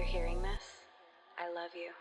hearing this, I love you.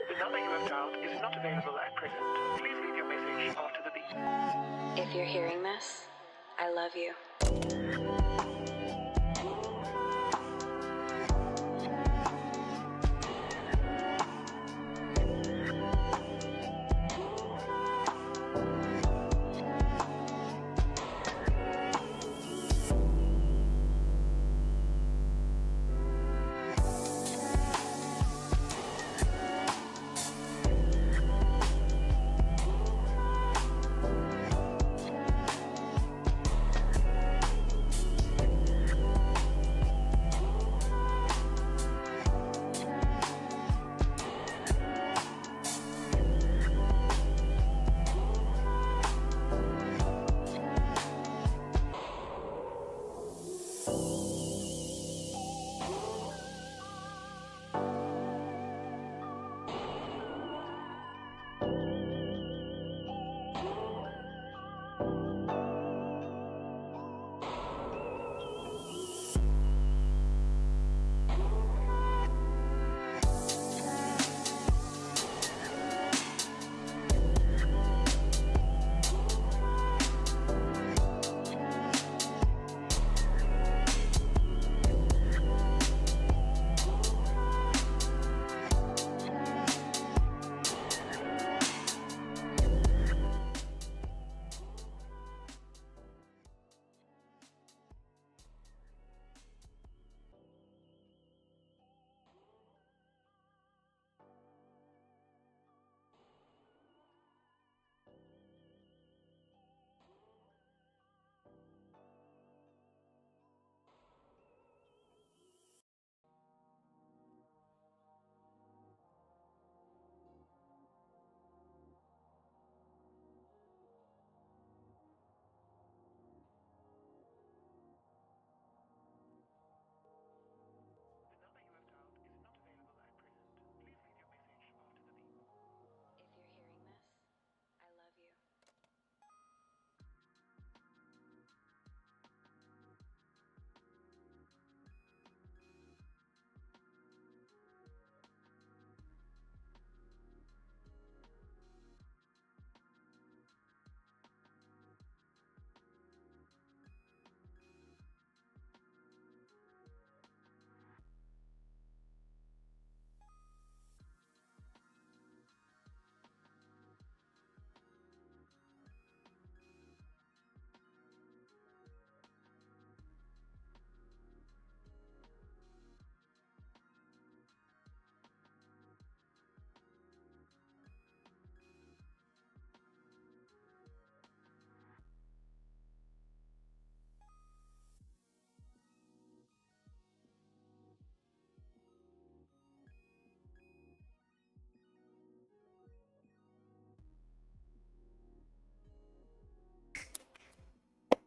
The number you have dialed is not available at present. Please leave your message after the beep. If you're hearing this, I love you.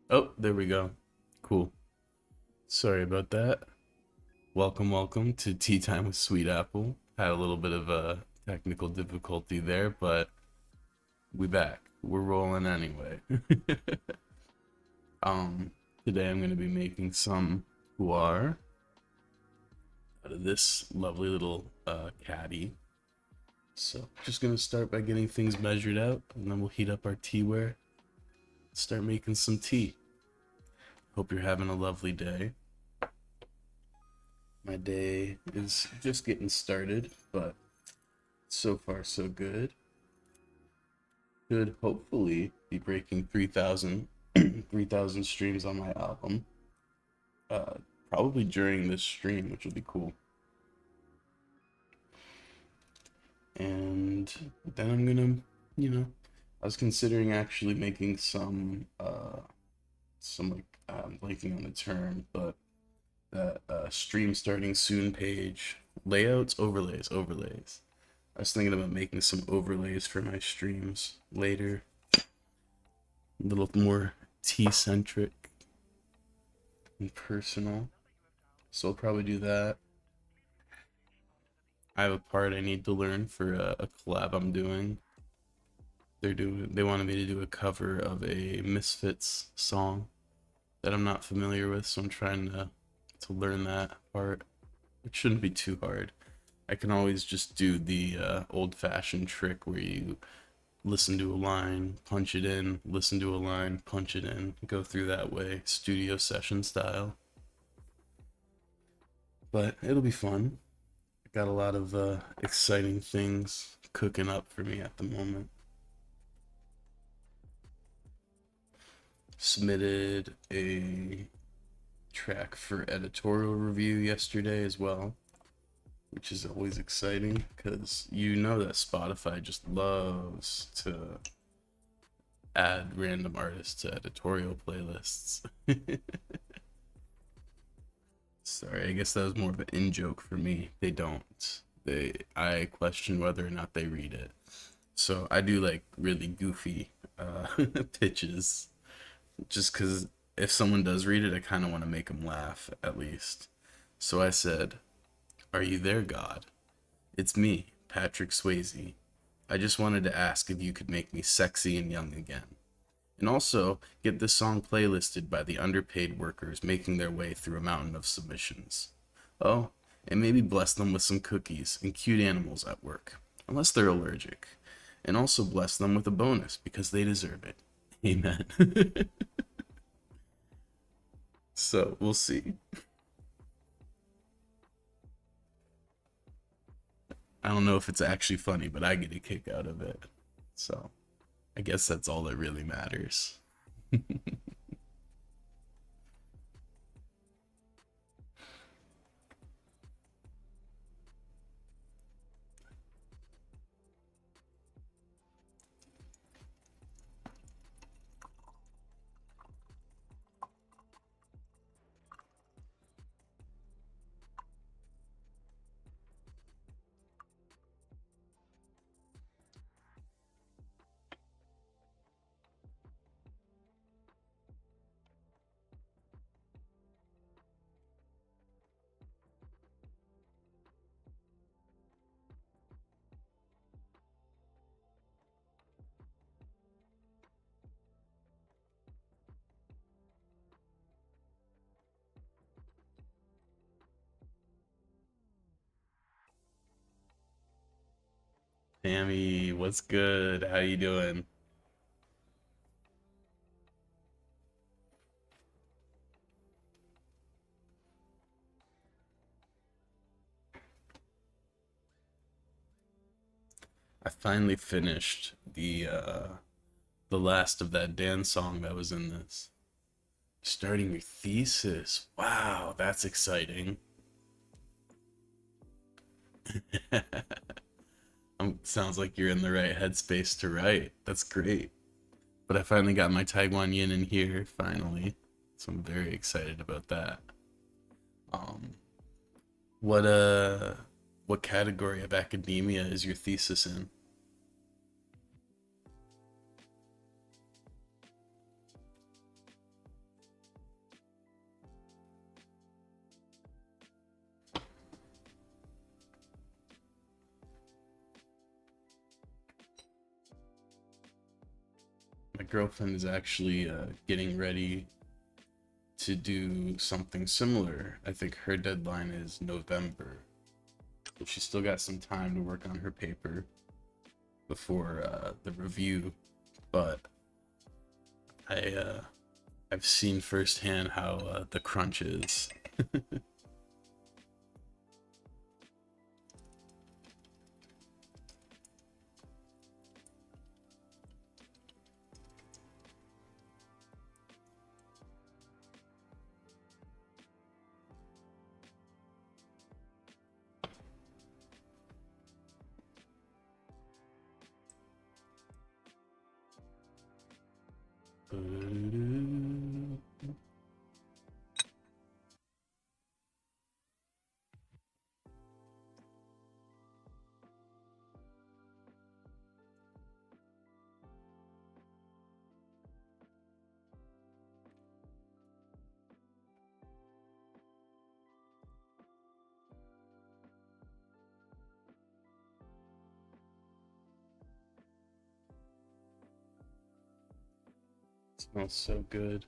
Oh, there we go. Cool. Sorry about that. Welcome to Tea Time with Sweetapple. Had a little bit of a technical difficulty there, but we back. We're rolling anyway. um, Today I'm gonna be making some guar out of this lovely little caddy. So just gonna start by getting things measured out, and then we'll heat up our teaware. Start making some tea. Hope you're having a lovely day. My day is just getting started, but so far so good. Should hopefully be breaking 3,000 3,000 streams on my album. Uh, Probably during this stream, which will be cool. And then I'm gonna, I was considering actually making some like I'm blanking on the term, but that stream starting soon page layouts, overlays. I was thinking about making some overlays for my streams later, a little more tea centric and personal. So I'll probably do that. I have a part I need to learn for a collab I'm doing. They wanted me to do a cover of a Misfits song that I'm not familiar with, so I'm trying to learn that part. It shouldn't be too hard. I can always just do the old-fashioned trick where you listen to a line, punch it in, listen to a line, punch it in, go through that way, studio session style. But it'll be fun. Got a lot of exciting things cooking up for me at the moment. Submitted a track for editorial review yesterday as well, which is always exciting because you know that Spotify just loves to add random artists to editorial playlists. Sorry, I guess that was more of an in joke for me. They don't. I question whether or not they read it. So I do like really goofy pitches, just because if someone does read it, I kind of want to make them laugh at least. So I said, "Are you there, God? It's me, Patrick Swayze. I just wanted to ask if you could make me sexy and young again. And also get this song playlisted by the underpaid workers making their way through a mountain of submissions. Oh, and maybe bless them with some cookies and cute animals at work, unless they're allergic. And also bless them with a bonus because they deserve it. Amen." So we'll see. I don't know if it's actually funny, but I get a kick out of it. So I guess that's all that really matters. Tammy, what's good? How you doing? I finally finished the last of that Dan song that was in this. Starting your thesis. Wow, that's exciting. Sounds like you're in the right headspace to write. That's great. But I finally got my Taiwan Yin in here, finally. So I'm very excited about that. Um, what uh what category of academia is your thesis in? girlfriend is actually getting ready to do something similar. I think her deadline is November. So she's still got some time to work on her paper before the review, but I've seen firsthand how the crunch is. Smells so good.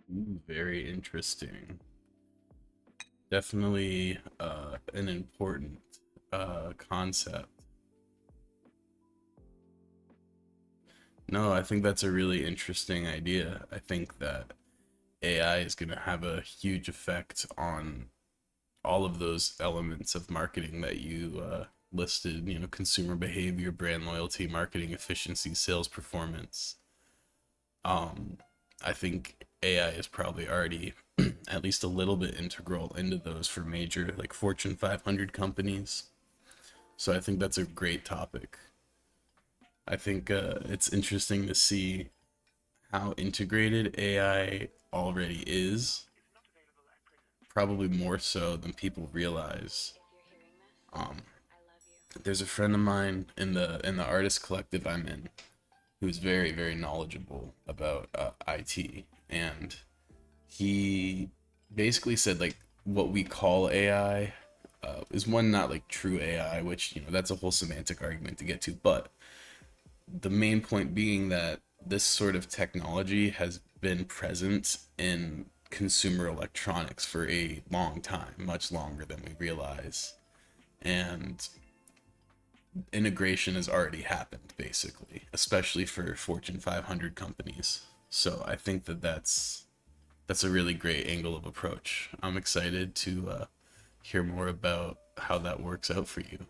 Ooh, very interesting. Definitely an important concept. No, I think that's a really interesting idea. I think that AI is going to have a huge effect on all of those elements of marketing that you listed, you know, consumer behavior, brand loyalty, marketing efficiency, sales performance. Um, I think AI is probably already at least a little bit integral into those for major like Fortune 500 companies. So I think that's a great topic. I think it's interesting to see how integrated AI already is, probably more so than people realize. If you're hearing this, Um, I love you. there's a friend of mine in the artist collective I'm in who's very very knowledgeable about IT, and he basically said like what we call AI is one not like true AI, which you know that's a whole semantic argument to get to, but the main point being that this sort of technology has been present in consumer electronics for a long time, much longer than we realize. And integration has already happened, basically, especially for Fortune 500 companies. So I think that that's a really great angle of approach. I'm excited to hear more about how that works out for you.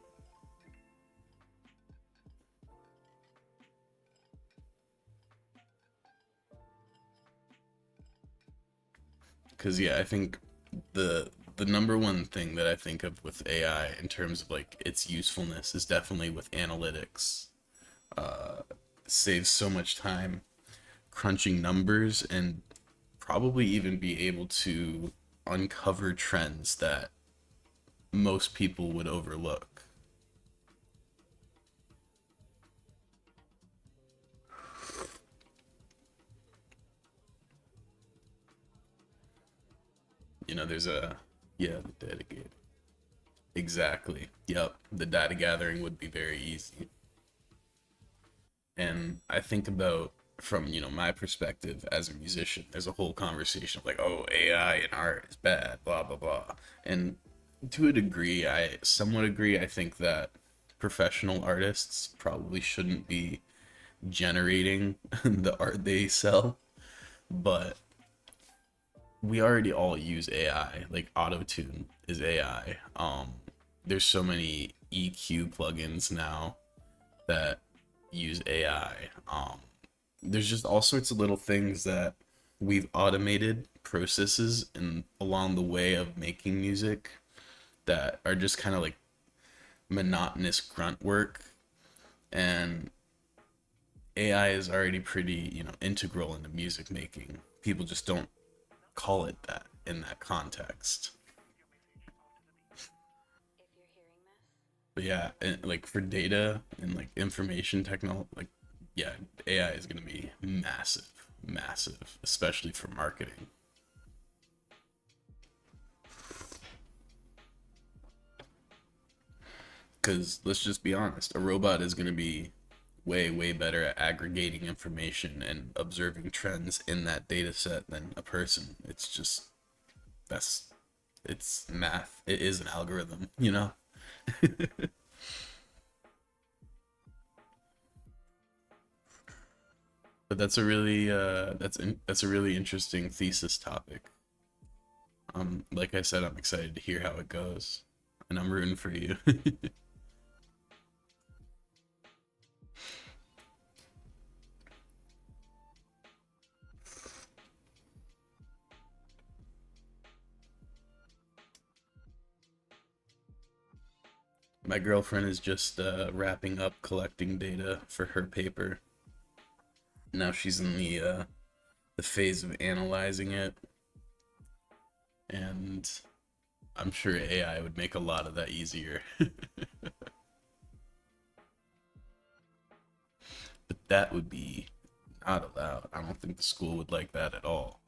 Because yeah, I think the number one thing that I think of with AI in terms of like its usefulness is definitely with analytics. Saves so much time crunching numbers and probably even be able to uncover trends that most people would overlook. You know, there's a yeah, the data gate. Exactly. Yep. The data gathering would be very easy. And I think about from, you know, my perspective as a musician, there's a whole conversation of like, oh, AI and art is bad, blah blah blah. And to a degree, I somewhat agree. I think that professional artists probably shouldn't be generating the art they sell, but we already all use AI. Like auto tune is AI. There's so many EQ plugins now that use AI. There's just all sorts of little things that we've automated processes and along the way of making music that are just kind of like monotonous grunt work, and AI is already pretty, integral into music making. People just don't call it that in that context. If you're hearing this, But yeah, and like for data and like information technology, like yeah, AI is gonna be massive, massive, especially for marketing. Because let's just be honest, a robot is gonna be way, way better at aggregating information and observing trends in that data set than a person. It's just that's it's math. It is an algorithm, you know? But that's a really that's a really interesting thesis topic. Like I said, I'm excited to hear how it goes, and I'm rooting for you. My girlfriend is just wrapping up collecting data for her paper. Now she's in the phase of analyzing it, and I'm sure AI would make a lot of that easier. But that would be not allowed. I don't think the school would like that at all.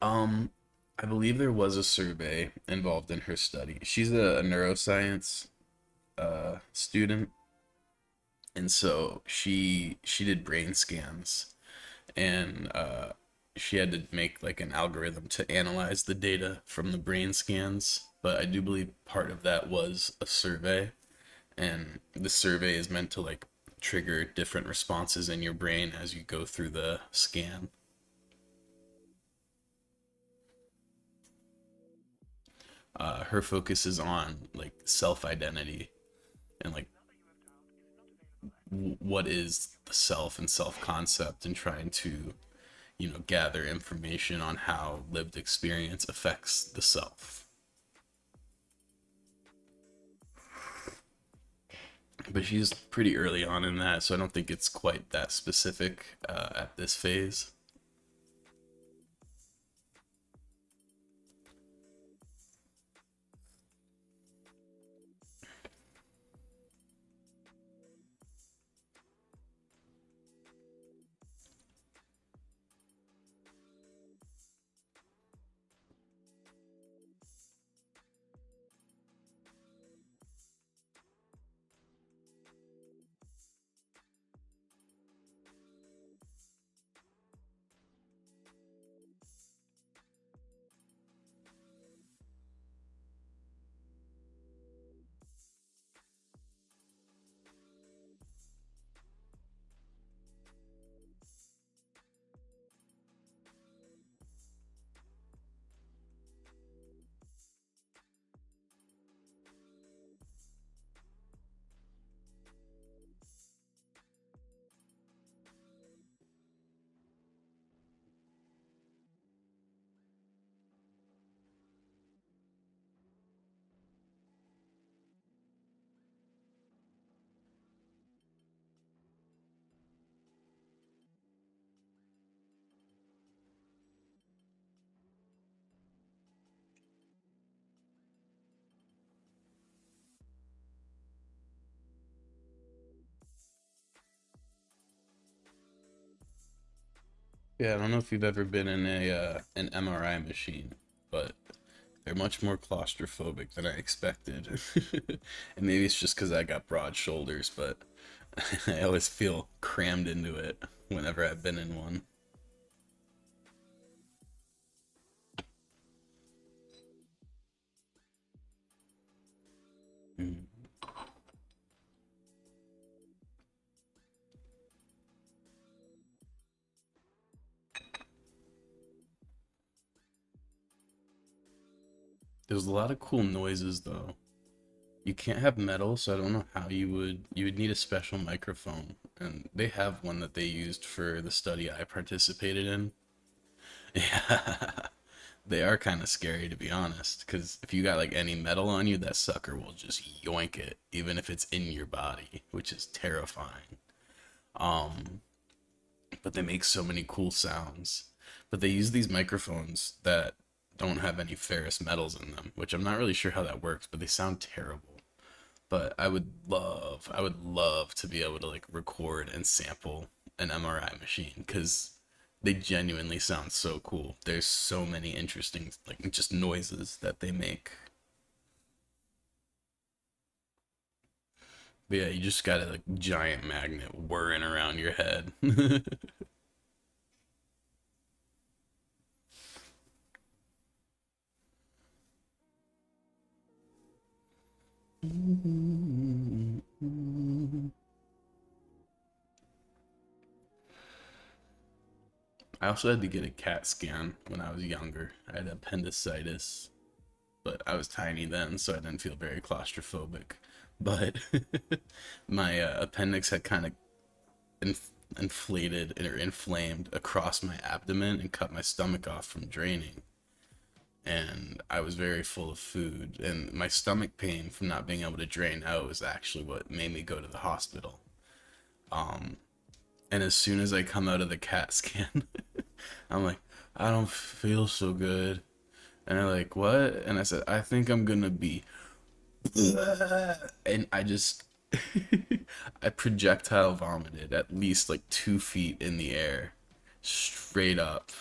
Um, I believe there was a survey involved in her study. She's a neuroscience student, and so she did brain scans, and she had to make like an algorithm to analyze the data from the brain scans. But I do believe part of that was a survey, and the survey is meant to like trigger different responses in your brain as you go through the scan. Her focus is on like self identity and like what is the self and self concept, and trying to gather information on how lived experience affects the self. But she's pretty early on in that, so I don't think it's quite that specific at this phase. Yeah, I don't know if you've ever been in a an MRI machine, but they're much more claustrophobic than I expected. And maybe it's just because I got broad shoulders, but I always feel crammed into it whenever I've been in one. Mm. There's a lot of cool noises though. You can't have metal, so I don't know how you would need a special microphone. And they have one that they used for the study I participated in. Yeah. They are kind of scary to be honest, because if you got like any metal on you, that sucker will just yoink it, even if it's in your body, which is terrifying. Um, but they make so many cool sounds. But they use these microphones that don't have any ferrous metals in them, which I'm not really sure how that works, but they sound terrible. But I would love to be able to like record and sample an MRI machine because they genuinely sound so cool. There's so many interesting like just noises that they make. But yeah, you just got a like giant magnet whirring around your head. I also had to get a CAT scan when I was younger. I had appendicitis, but I was tiny then, so I didn't feel very claustrophobic. But my appendix had kind of inflated or inflamed across my abdomen and cut my stomach off from draining. And I was very full of food, and my stomach pain from not being able to drain out was actually what made me go to the hospital. Um, and as soon as I come out of the CAT scan, I'm like, I don't feel so good. And they're like, what? And I said, I think I'm gonna be. And I just, I projectile vomited at least like 2 feet in the air, straight up.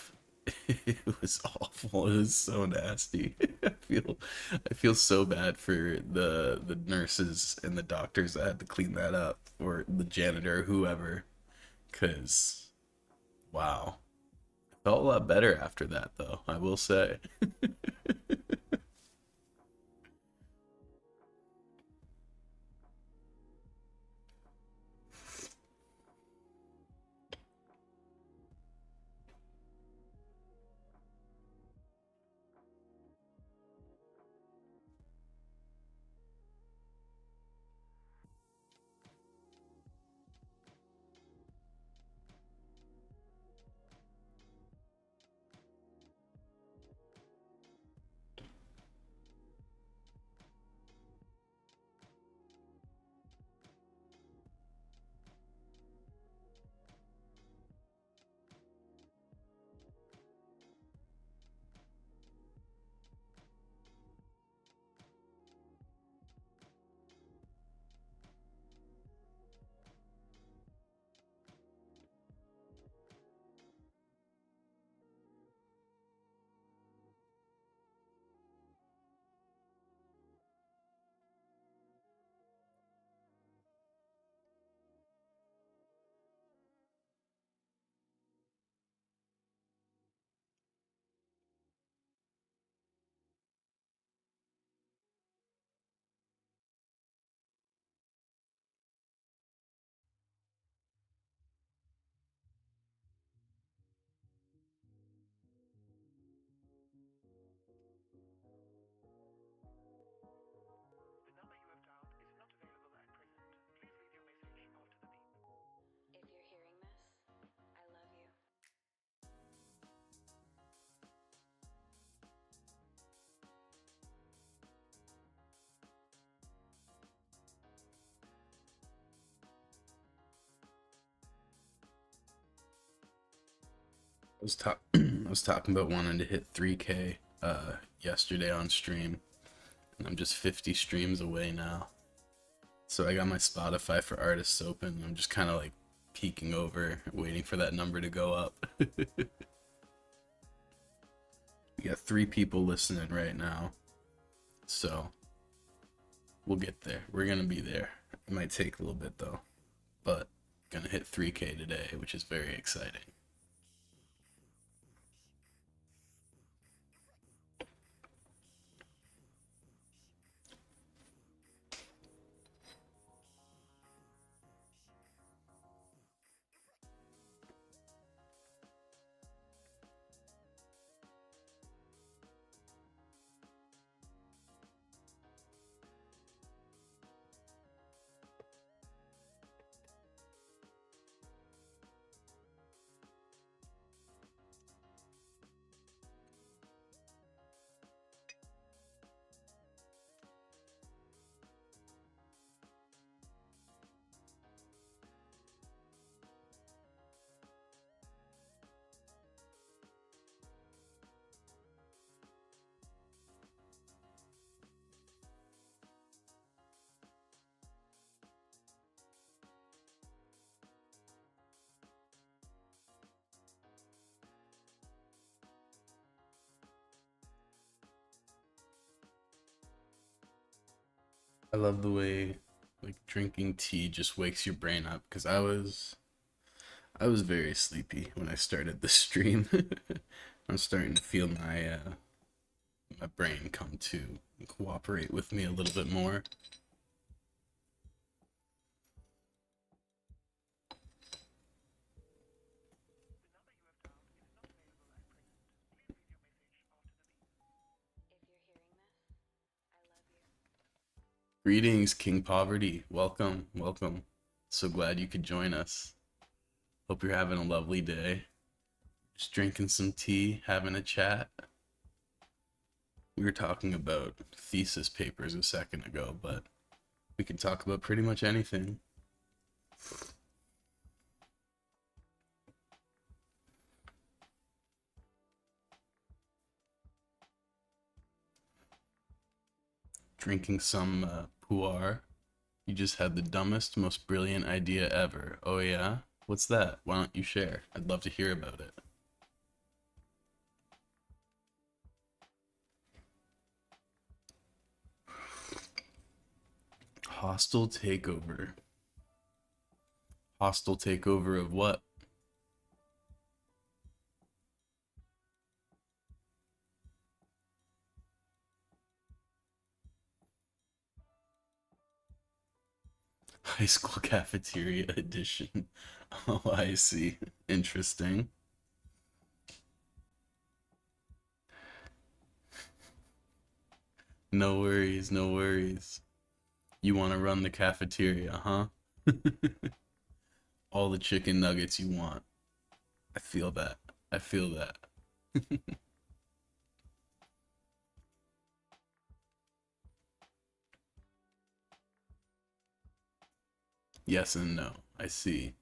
It was awful. It was so nasty. I feel so bad for the nurses and the doctors that had to clean that up, or the janitor, whoever. Cause wow, it felt a lot better after that, though. I will say. The number you have dialed is not available at present. Please leave your message after the beep. If you're hearing this, I love you. I was talking about wanting to hit 3K yesterday on stream, and I'm just 50 streams away now. So I got my Spotify for artists open. I'm just kind of like peeking over, waiting for that number to go up. We got 3 people listening right now, so we'll get there. We're gonna be there. It might take a little bit though, but gonna hit 3K today, which is very exciting. I love the way like drinking tea just wakes your brain up because I was very sleepy when I started the stream. I'm starting to feel my brain come to cooperate with me a little bit more. If you're hearing this, I love you. Greetings, King Poverty. Welcome, welcome. So glad you could join us. Hope you're having a lovely day. Just drinking some tea, having a chat. We were talking about thesis papers a second ago, but we can talk about pretty much anything. Drinking some pu'er. You just had the dumbest, most brilliant idea ever. Oh yeah? What's that? Why don't you share? I'd love to hear about it. Hostile takeover. Hostile takeover of what? High school cafeteria edition. Oh, I see. Interesting. No worries, no worries. You want to run the cafeteria, huh? All the chicken nuggets you want. I feel that. I feel that. Yes and no. I see.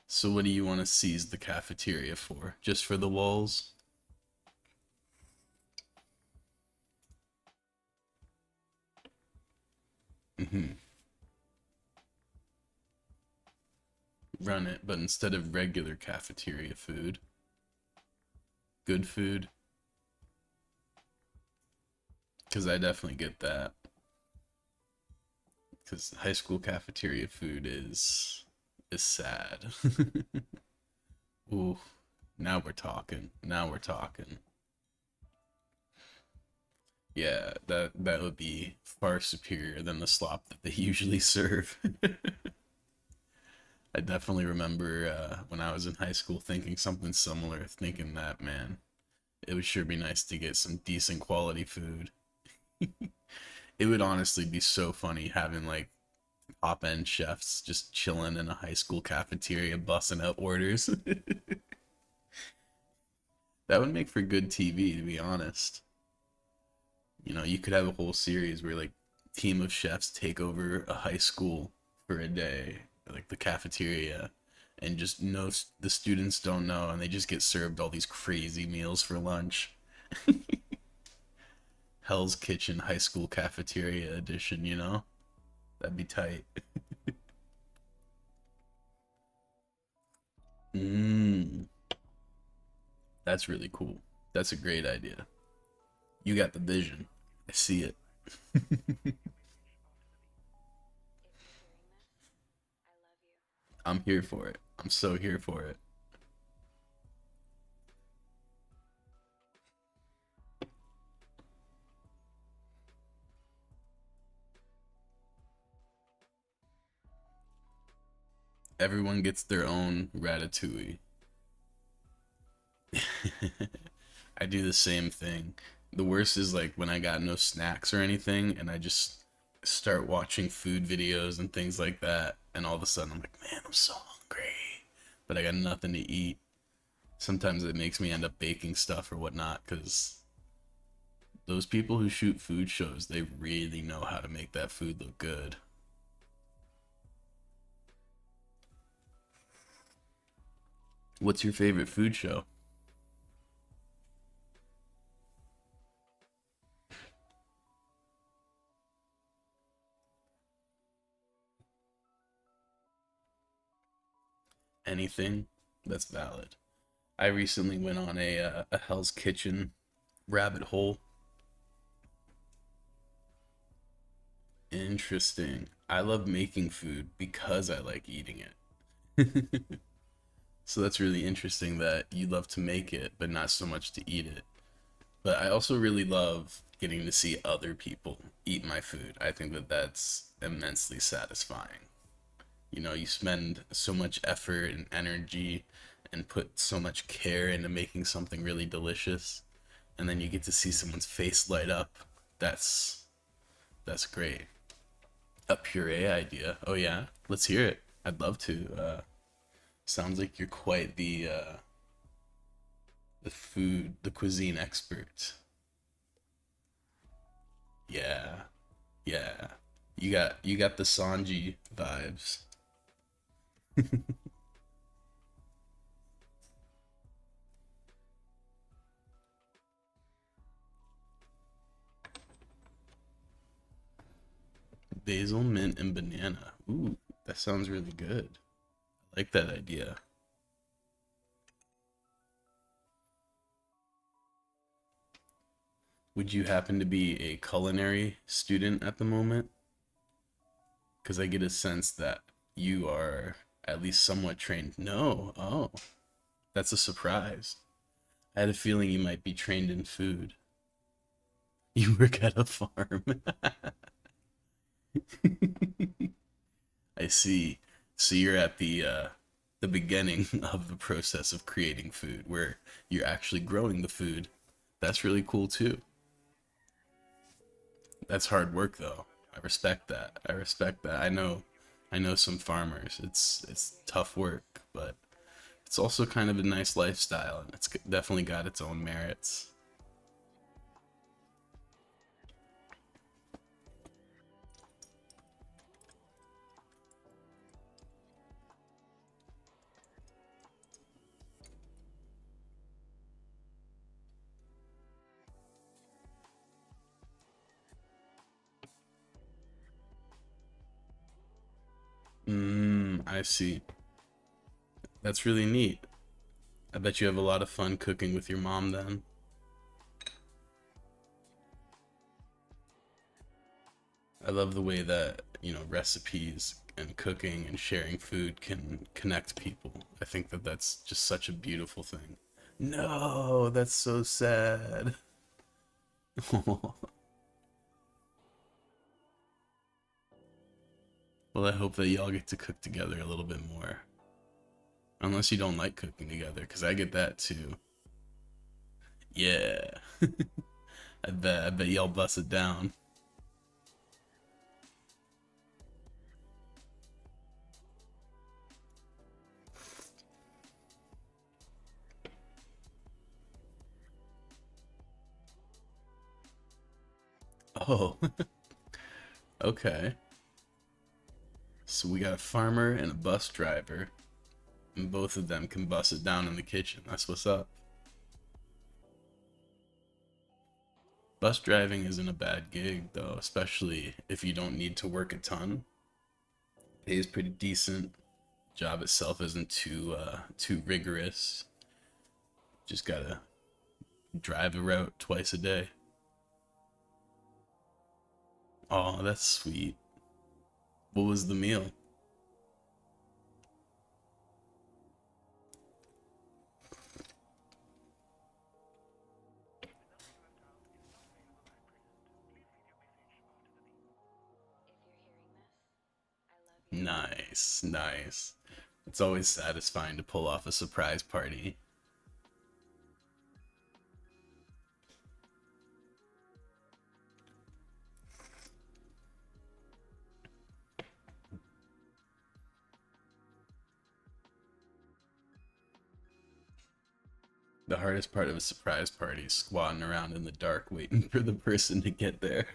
So what do you want to seize the cafeteria for? Just for the walls? Mm-hmm. Run it, but instead of regular cafeteria food, good food. Because I definitely get that. Because high school cafeteria food is sad. Ooh, now we're talking. Now we're talking. Yeah, that would be far superior than the slop that they usually serve. I definitely remember when I was in high school thinking something similar, thinking that, man, it would sure be nice to get some decent quality food. It would honestly be so funny having like top end chefs just chilling in a high school cafeteria, bussing out orders. That would make for good TV, to be honest. You know, you could have a whole series where like team of chefs take over a high school for a day, like the cafeteria, and just no, the students don't know, and they just get served all these crazy meals for lunch. Hell's Kitchen high school cafeteria edition, you know? That'd be tight. Mmm, that's really cool. That's a great idea. You got the vision. I see it. If you're hearing this, I love you. I'm here for it. I'm so here for it. Everyone gets their own ratatouille. I do the same thing. The worst is like when I got no snacks or anything and I just start watching food videos and things like that, and all of a sudden I'm like, man, I'm so hungry, but I got nothing to eat. Sometimes it makes me end up baking stuff or whatnot because those people who shoot food shows, they really know how to make that food look good. What's your favorite food show? Anything that's valid. I recently went on a Hell's Kitchen rabbit hole. Interesting. I love making food because I like eating it. So that's really interesting that you love to make it, but not so much to eat it. But I also really love getting to see other people eat my food. I think that that's immensely satisfying. You know, you spend so much effort and energy and put so much care into making something really delicious, and then you get to see someone's face light up. That's that's great. A puree idea. Oh yeah, let's hear it. I'd love to. Sounds like you're quite the cuisine expert. Yeah, yeah. You got the Sanji vibes. Basil, mint, and banana. Ooh, that sounds really good. I like that idea. Would you happen to be a culinary student at the moment? Because I get a sense that you are at least somewhat trained. No. Oh, that's a surprise. I had a feeling you might be trained in food. You work at a farm. I see. So you're at the beginning of the process of creating food, where you're actually growing the food. That's really cool too. That's hard work though. I respect that. I respect that. I know some farmers. It's tough work, but it's also kind of a nice lifestyle, and it's definitely got its own merits. I see. That's really neat. I bet you have a lot of fun cooking with your mom then. I love the way that, recipes and cooking and sharing food can connect people. I think that that's just such a beautiful thing. No, that's so sad. Well, I hope that y'all get to cook together a little bit more. Unless you don't like cooking together, because I get that too. Yeah. I bet y'all bust it down. Oh, okay. So we got a farmer and a bus driver, and both of them can bust it down in the kitchen. That's what's up. Bus driving isn't a bad gig though, especially if you don't need to work a ton. Pays pretty decent. Job itself isn't too rigorous. Just gotta drive a route twice a day. Oh, that's sweet. What was the meal? If you're hearing this, I love you. Nice, nice. It's always satisfying to pull off a surprise party. The hardest part of a surprise party is squatting around in the dark waiting for the person to get there.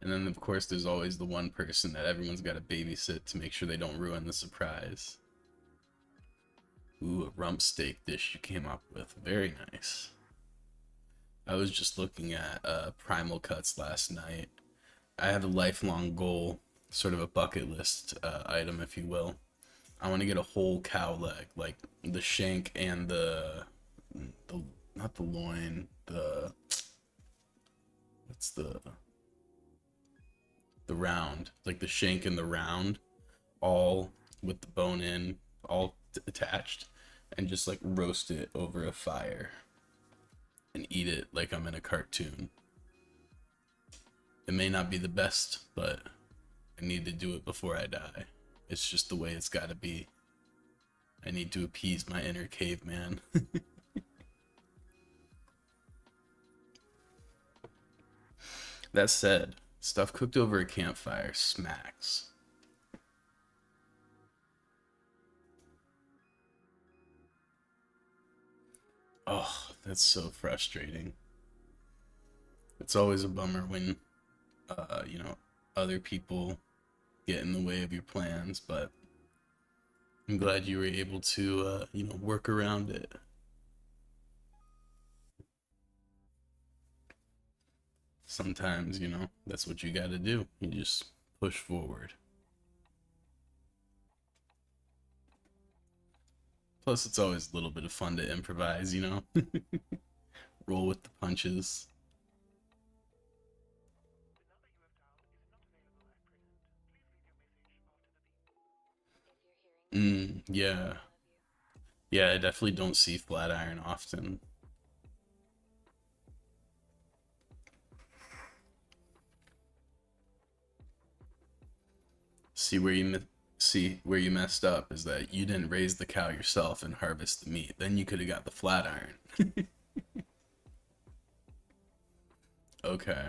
And then, of course, there's always the one person that everyone's got to babysit to make sure they don't ruin the surprise. Ooh, a rump steak dish you came up with. Very nice. I was just looking at Primal Cuts last night. I have a lifelong goal, sort of a bucket list item, if you will, I want to get a whole cow leg, like the shank and the not the loin, the what's the round, like the shank and the round, all with the bone in, all attached, and just like roast it over a fire and eat it like I'm in a cartoon. It may not be the best, but I need to do it before I die. It's just the way it's got to be. I need to appease my inner caveman. That said, stuff cooked over a campfire smacks. Oh, that's so frustrating. It's always a bummer when, you know, other people get in the way of your plans, but I'm glad you were able to, work around it. Sometimes, that's what you gotta do. You just push forward. Plus, it's always a little bit of fun to improvise. Roll with the punches. Yeah. Yeah, I definitely don't see Flatiron often. See where see where you messed up is that you didn't raise the cow yourself and harvest the meat. Then you could have got the Flatiron. Okay,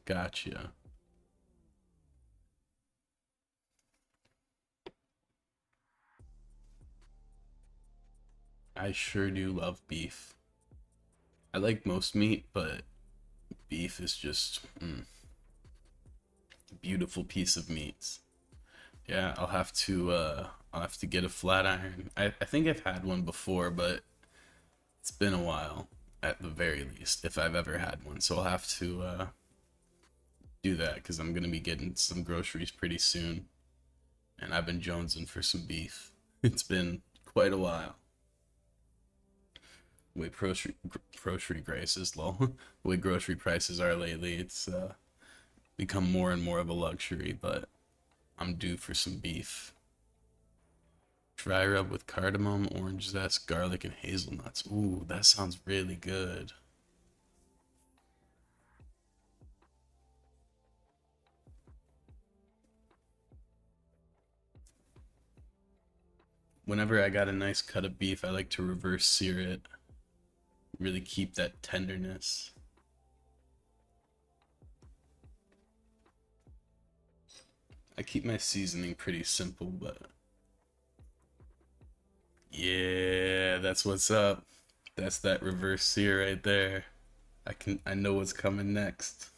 gotcha. I sure do love beef. I like most meat, but beef is just a beautiful piece of meat. Yeah, I'll have to get a flat iron. I think I've had one before, but it's been a while at the very least, if I've ever had one. So I'll have to do that because I'm gonna be getting some groceries pretty soon, and I've been jonesing for some beef. It's been quite a while. The way grocery prices, lol, the way grocery prices are lately, it's become more and more of a luxury. But I'm due for some beef. Dry rub with cardamom, orange zest, garlic, and hazelnuts. Ooh, that sounds really good. Whenever I got a nice cut of beef, I like to reverse sear it. Really keep that tenderness. I keep my seasoning pretty simple, but yeah, that's what's up. That's that reverse sear right there. I know what's coming next.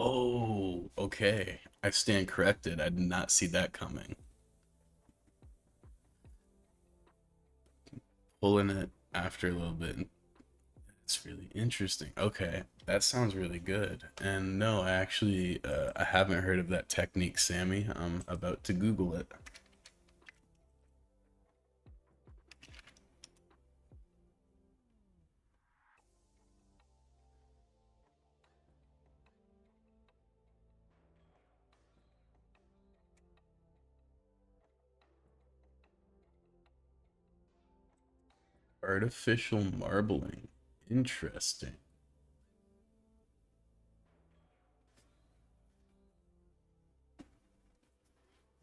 Oh, okay. I stand corrected. I did not see that coming. Pulling it after a little bit. It's really interesting. Okay, that sounds really good. And no, I haven't heard of that technique, Sammy. I'm about to Google it. Artificial marbling. Interesting.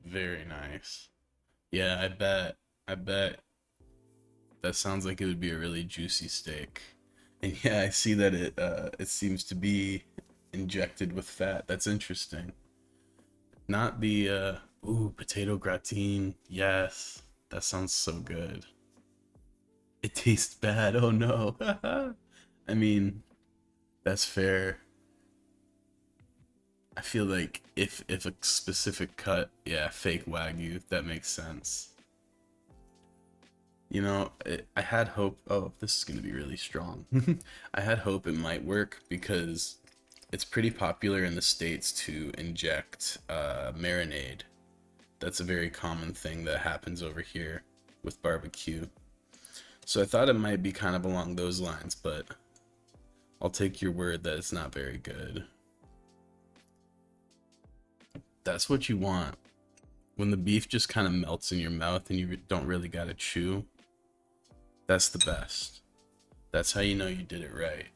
Very nice. Yeah, I bet that sounds like it would be a really juicy steak. And yeah, I see that it seems to be injected with fat. That's interesting. Not the ooh, potato gratin. Yes. That sounds so good. It tastes bad. Oh no. I mean, That's fair. I feel like if a specific cut, yeah, fake wagyu, that makes sense. You know, I had hope. Oh, this is gonna be really strong. I had hope it might work because it's pretty popular in the States to inject marinade. That's a very common thing that happens over here with barbecue. So I thought it might be kind of along those lines, but I'll take your word that it's not very good. That's what you want. When the beef just kind of melts in your mouth and you don't really gotta chew, that's the best. That's how you know you did it right.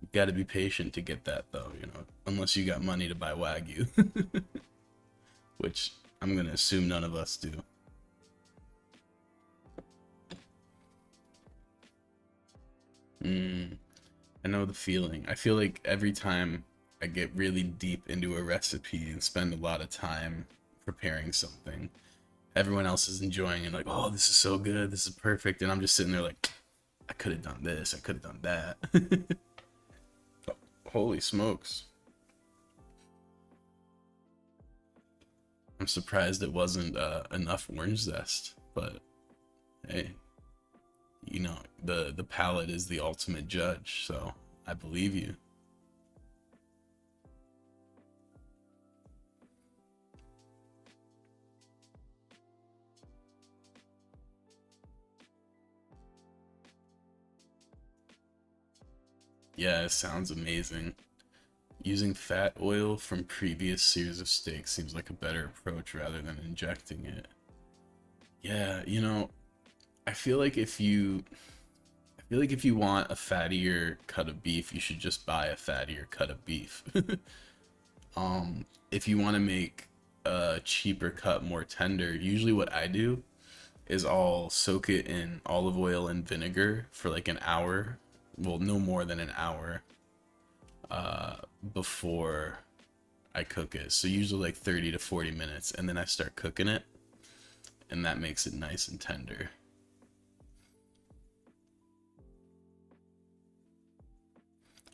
You gotta be patient to get that though, you know, unless you got money to buy Wagyu, which I'm gonna assume none of us do. I know the feeling. I feel like every time I get really deep into a recipe and spend a lot of time preparing something, everyone else is enjoying it, like, oh, this is so good, this is perfect, and I'm just sitting there like, I could have done this, I could have done that. Holy smokes. I'm surprised it wasn't enough orange zest, but hey, you know, the palate is the ultimate judge, so I believe you. Yeah, it sounds amazing. Using fat oil from previous sears of steak seems like a better approach rather than injecting it. Yeah, you know, I feel like if you want a fattier cut of beef, you should just buy a fattier cut of beef. If you want to make a cheaper cut more tender, usually what I do is I'll soak it in olive oil and vinegar for like an hour. Well, no more than an hour before I cook it. So usually like 30 to 40 minutes, and then I start cooking it, and that makes it nice and tender.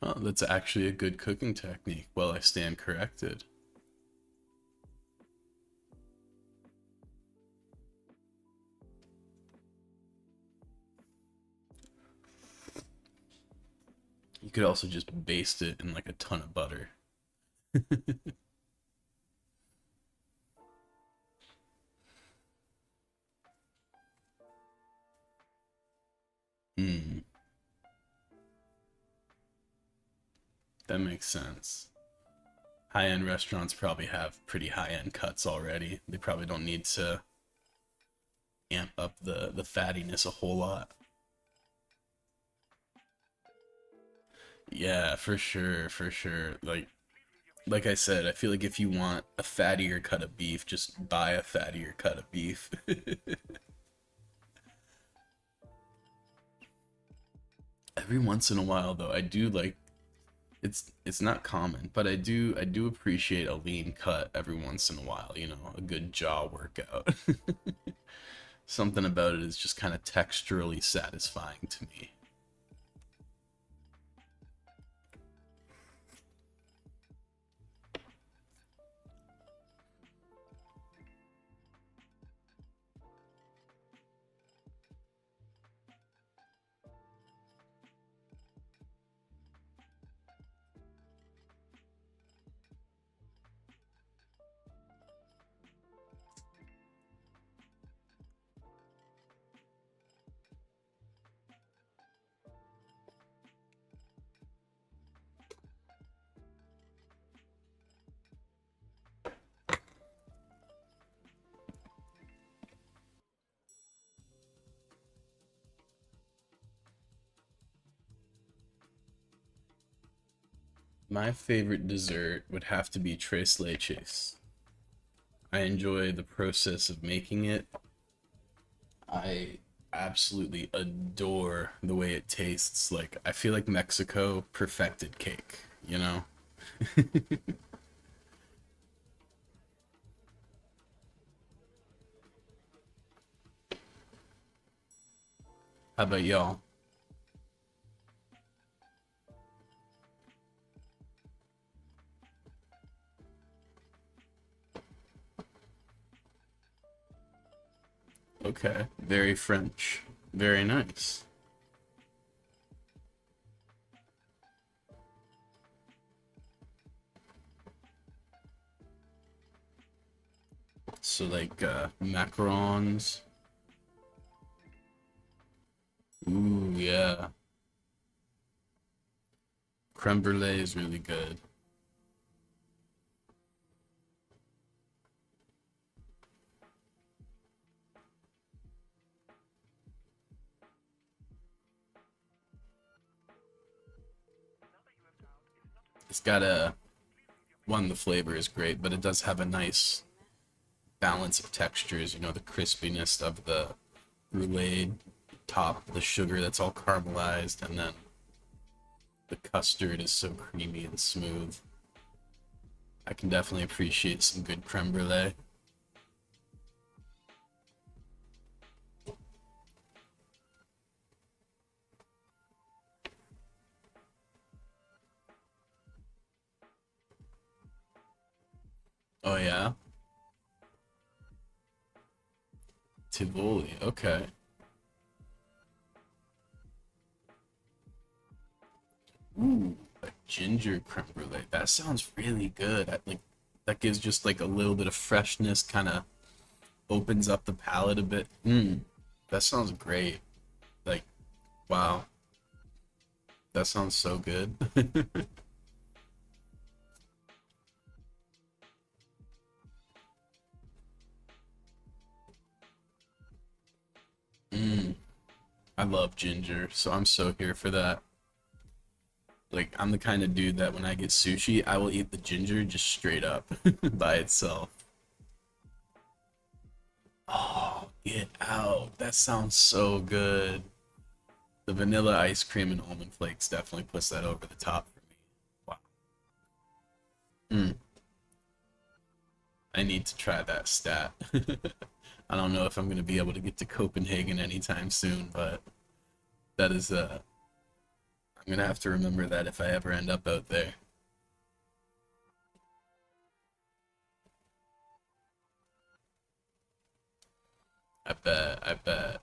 Oh, that's actually a good cooking technique. Well, I stand corrected. You could also just baste it in like a ton of butter. Hmm, that makes sense. High-end restaurants probably have pretty high-end cuts already. They probably don't need to amp up the fattiness a whole lot. Yeah, for sure, for sure. Like I said, I feel like if you want a fattier cut of beef, just buy a fattier cut of beef. Every once in a while though, I do like it's not common, but I do appreciate a lean cut every once in a while, you know, a good jaw workout. Something about it is just kind of texturally satisfying to me. My favorite dessert would have to be tres leches. I enjoy the process of making it. I absolutely adore the way it tastes. Like, I feel like Mexico perfected cake, you know? How about y'all? Okay. Very French. Very nice. So like macarons. Ooh, yeah. Creme brulee is really good. It's got a one, the flavor is great, but it does have a nice balance of textures. You know, the crispiness of the brulee top, the sugar that's all caramelized, and then the custard is so creamy and smooth. I can definitely appreciate some good creme brulee. Oh yeah, Tivoli. Okay. Ooh, a ginger creme brulee. That sounds really good. Like that gives just like a little bit of freshness, kind of opens up the palate a bit. That sounds great. Like, wow, that sounds so good. mm, I love ginger, so I'm so here for that. Like, I'm the kind of dude that when I get sushi, I will eat the ginger just straight up by itself. Oh, get out. That sounds so good. The vanilla ice cream and almond flakes definitely puts that over the top for me. Wow. Mm, I need to try that stat. I don't know if I'm going to be able to get to Copenhagen anytime soon, but that is I'm going to have to remember that if I ever end up out there. I bet, I bet.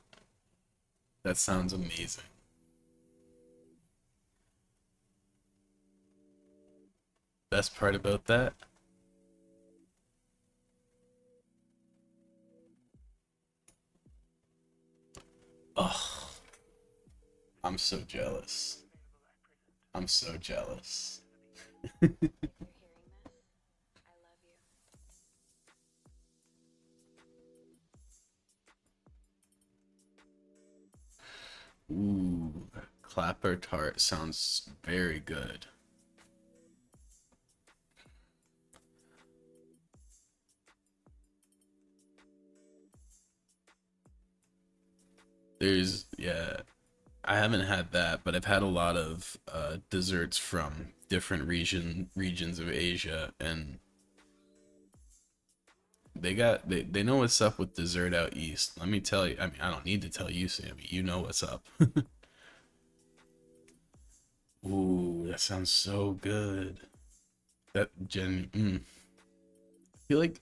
That sounds amazing. Best part about that? Oh, I'm so jealous. I'm so jealous. If you're hearing this, I love you. Ooh, clapper tart sounds very good. Yeah, I haven't had that, but I've had a lot of desserts from different regions of Asia, and they know what's up with dessert out east. Let me tell you. I mean, I don't need to tell you, Sammy. You know what's up. Ooh, that sounds so good. I feel like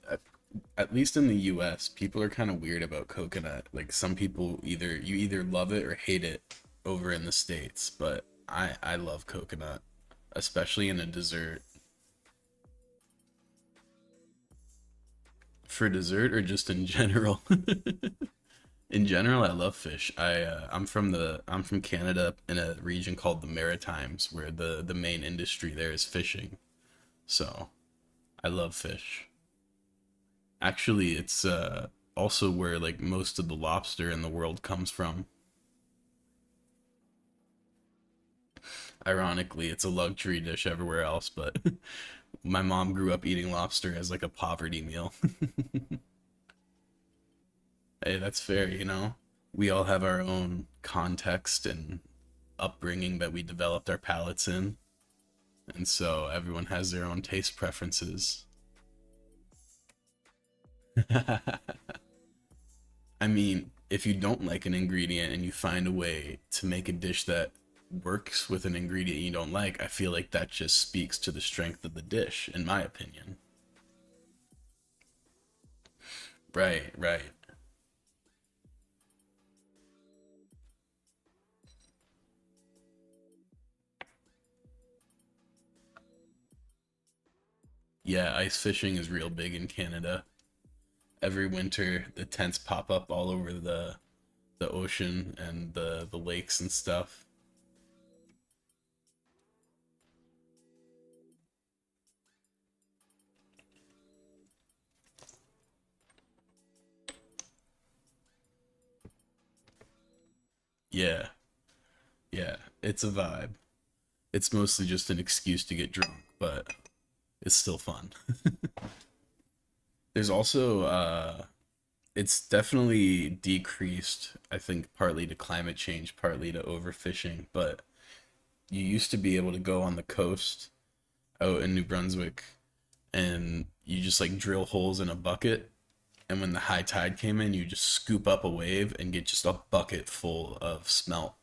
at least in the US, people are kind of weird about coconut. Like some people you either love it or hate it over in the States, but I love coconut, especially in a dessert. For dessert or just in general? In general, I love fish. I'm from Canada in a region called the Maritimes where the main industry there is fishing. So, I love fish. Actually, it's also where like most of the lobster in the world comes from. Ironically, it's a luxury dish everywhere else, but my mom grew up eating lobster as like a poverty meal. Hey, that's fair, you know? We all have our own context and upbringing that we developed our palates in, and so everyone has their own taste preferences. I mean, if you don't like an ingredient and you find a way to make a dish that works with an ingredient you don't like, I feel like that just speaks to the strength of the dish, in my opinion. Right, right. Yeah, ice fishing is real big in Canada. Every winter, the tents pop up all over the ocean and the lakes and stuff. Yeah, yeah, it's a vibe. It's mostly just an excuse to get drunk, but it's still fun. There's also it's definitely decreased, I think partly to climate change, partly to overfishing, but you used to be able to go on the coast out in New Brunswick and you just like drill holes in a bucket, and when the high tide came in, you just scoop up a wave and get just a bucket full of smelt.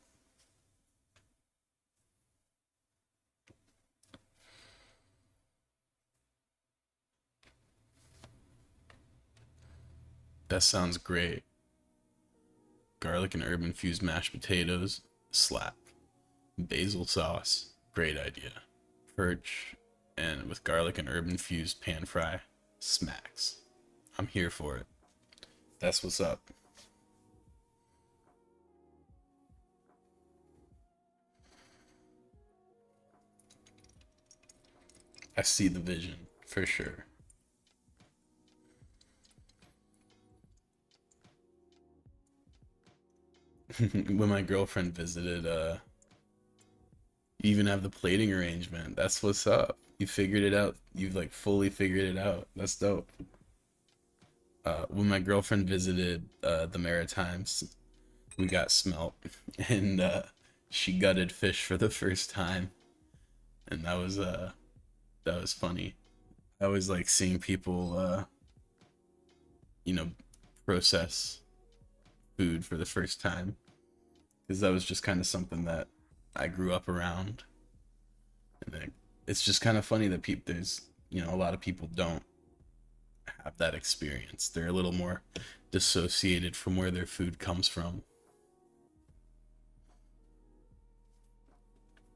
That sounds great. Garlic and herb infused mashed potatoes, slap. Basil sauce, great idea. Perch and with garlic and herb infused pan fry, smacks. I'm here for it. That's what's up. I see the vision for sure. When my girlfriend visited, you even have the plating arrangement. That's what's up. You figured it out. You've like fully figured it out. That's dope. When my girlfriend visited the Maritimes, we got smelt, and she gutted fish for the first time, and that was funny. I was like seeing people, you know, process food for the first time because that was just kind of something that I grew up around, and then it's just kind of funny that there's a lot of people don't have that experience. They're a little more dissociated from where their food comes from.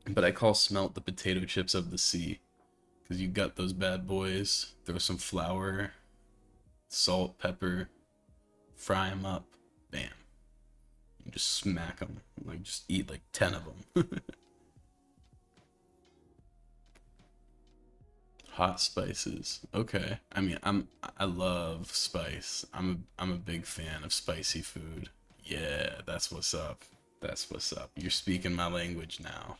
But I call smelt the potato chips of the sea because you got those bad boys. Throw some flour, salt, pepper, fry them up, bam. You just smack them, like just eat like 10 of them. Hot spices. Okay. I mean, I love spice. I'm a big fan of spicy food. Yeah, that's what's up. That's what's up. You're speaking my language now.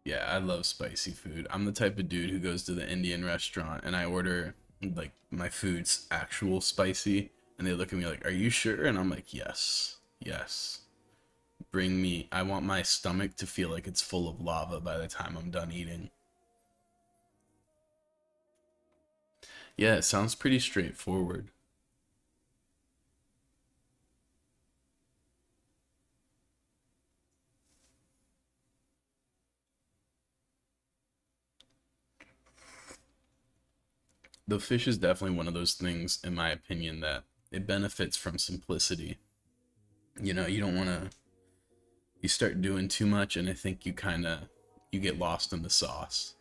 Yeah, I love spicy food. I'm the type of dude who goes to the Indian restaurant and I order like my food's actual spicy and they look at me like, "Are you sure?" And I'm like, "Yes. Yes. Bring me. I want my stomach to feel like it's full of lava by the time I'm done eating." Yeah, it sounds pretty straightforward. The fish is definitely one of those things in my opinion that it benefits from simplicity. You don't want to you start doing too much and I think you get lost in the sauce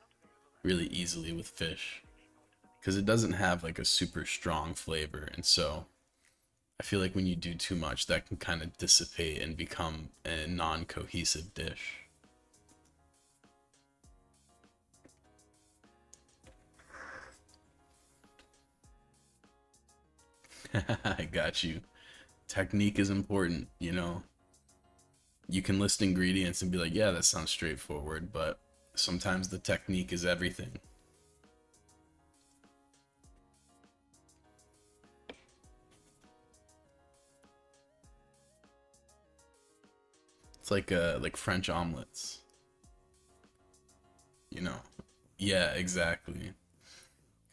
really easily with fish because it doesn't have like a super strong flavor, and so I feel like when you do too much that can kind of dissipate and become a non-cohesive dish. I got you. Technique is important. You can list ingredients and be like, yeah, that sounds straightforward, but sometimes the technique is everything. It's like French omelets, you know. Yeah, exactly.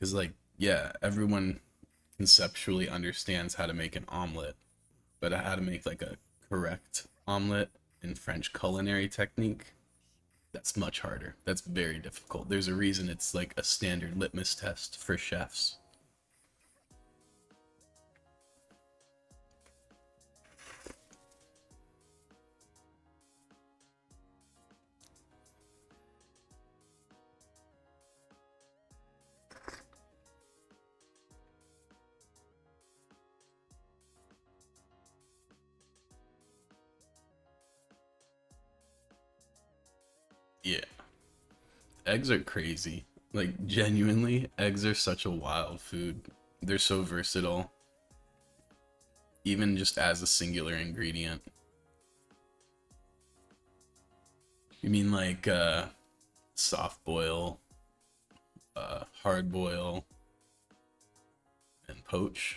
Cuz like yeah, everyone conceptually understands how to make an omelet, but how to make like a correct omelet in French culinary technique, that's much harder. That's very difficult. There's a reason it's like a standard litmus test for chefs. Yeah, eggs are crazy. Like genuinely, eggs are such a wild food. They're so versatile, even just as a singular ingredient. You mean like soft boil, hard boil, and poach?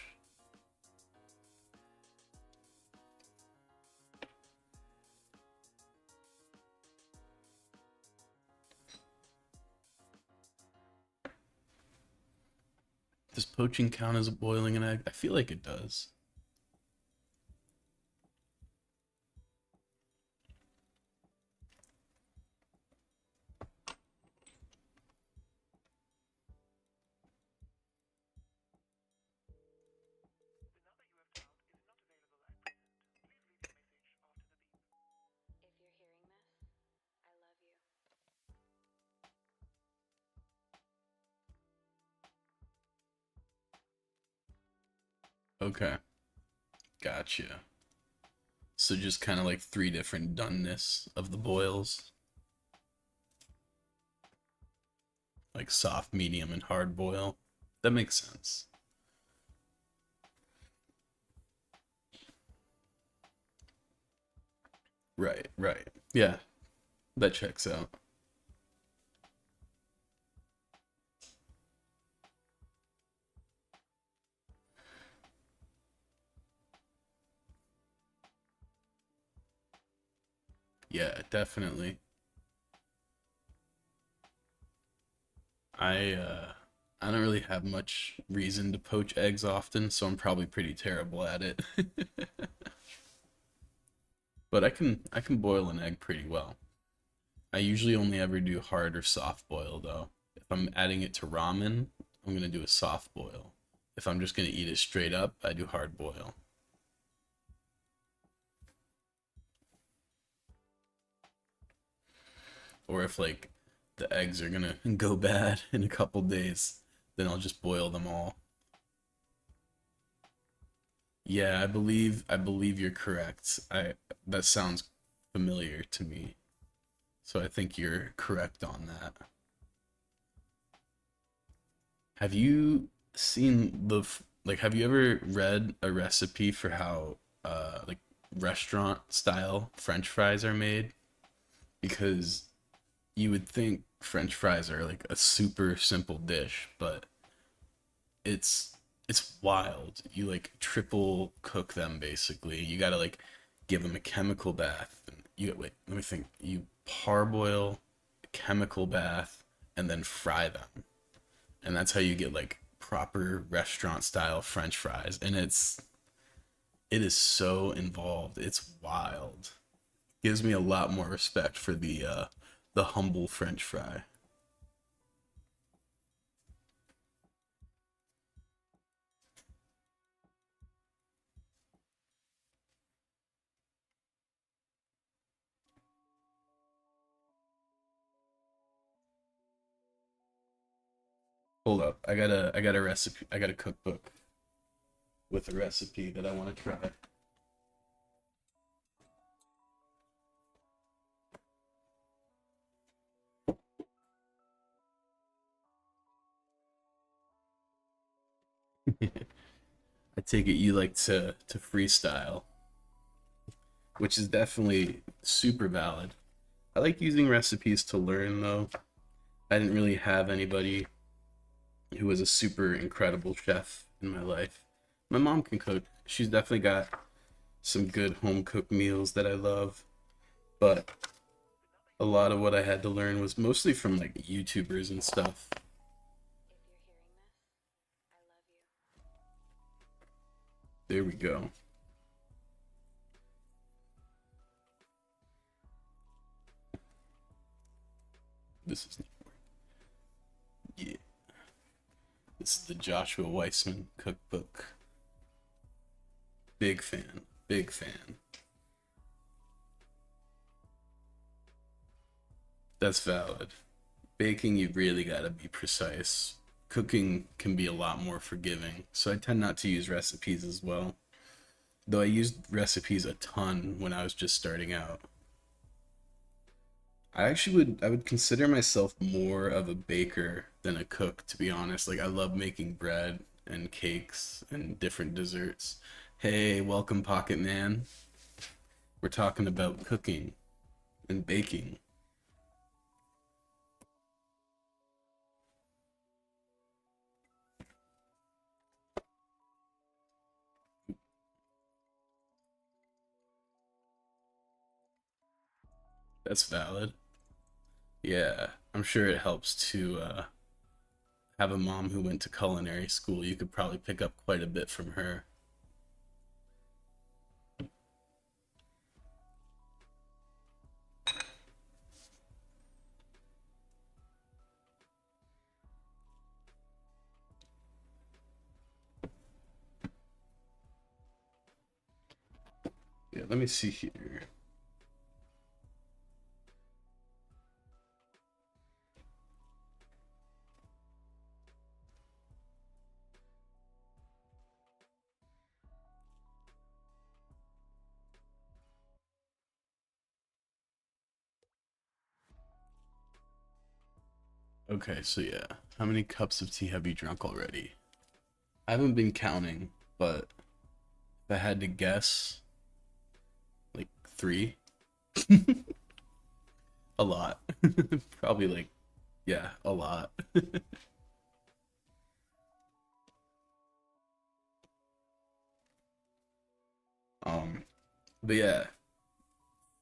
Does poaching count as boiling an egg? I feel like it does. If you're hearing this, I love you. Okay, gotcha. So just kind of like three different doneness of the boils, like soft, medium, and hard boil. That makes sense. Right, right. Yeah, that checks out. Yeah, definitely. I uh I don't really have much reason to poach eggs often, so I'm probably pretty terrible at it. But I can boil an egg pretty well. I usually only ever do hard or soft boil though. If I'm adding it to ramen, I'm gonna do a soft boil. If I'm just gonna eat it straight up, I do hard boil. Or if like the eggs are gonna go bad in a couple days, then I'll just boil them all. Yeah, I believe you're correct. I That sounds familiar to me. So I think you're correct on that. Have you seen like have you ever read a recipe for how like restaurant style French fries are made? Because you would think French fries are like a super simple dish, but it's it's wild. You like triple cook them basically. You gotta like give them a chemical bath. You wait, let me think. You parboil, chemical bath, and then fry them, and that's how you get like proper restaurant style French fries. And it is so involved. It's wild. Gives me a lot more respect for the humble French fry. Hold up, I got a recipe. I got a cookbook with a recipe that I want to try. I take it you like to freestyle, which is definitely super valid. I like using recipes to learn though. I didn't really have anybody who was a super incredible chef in my life. My mom can cook. She's definitely got some good home cooked meals that I love, but a lot of what I had to learn was mostly from like YouTubers and stuff. If you're hearing this, I love you. There we go. This is yeah. This is the Joshua Weissman cookbook. Big fan. Big fan. That's valid. Baking, you really gotta be precise. Cooking can be a lot more forgiving, so I tend not to use recipes as well. Though I used recipes a ton when I was just starting out. I would consider myself more of a baker than a cook, to be honest. Like I love making bread and cakes and different desserts. Hey, welcome Pocket Man. We're talking about cooking and baking. That's valid. Yeah, I'm sure it helps to have a mom who went to culinary school. You could probably pick up quite a bit from her. Yeah, let me see here. Okay, so yeah. How many cups of tea have you drunk already? I haven't been counting, but if I had to guess, like three. A lot. Probably like, yeah, a lot. Um, but yeah,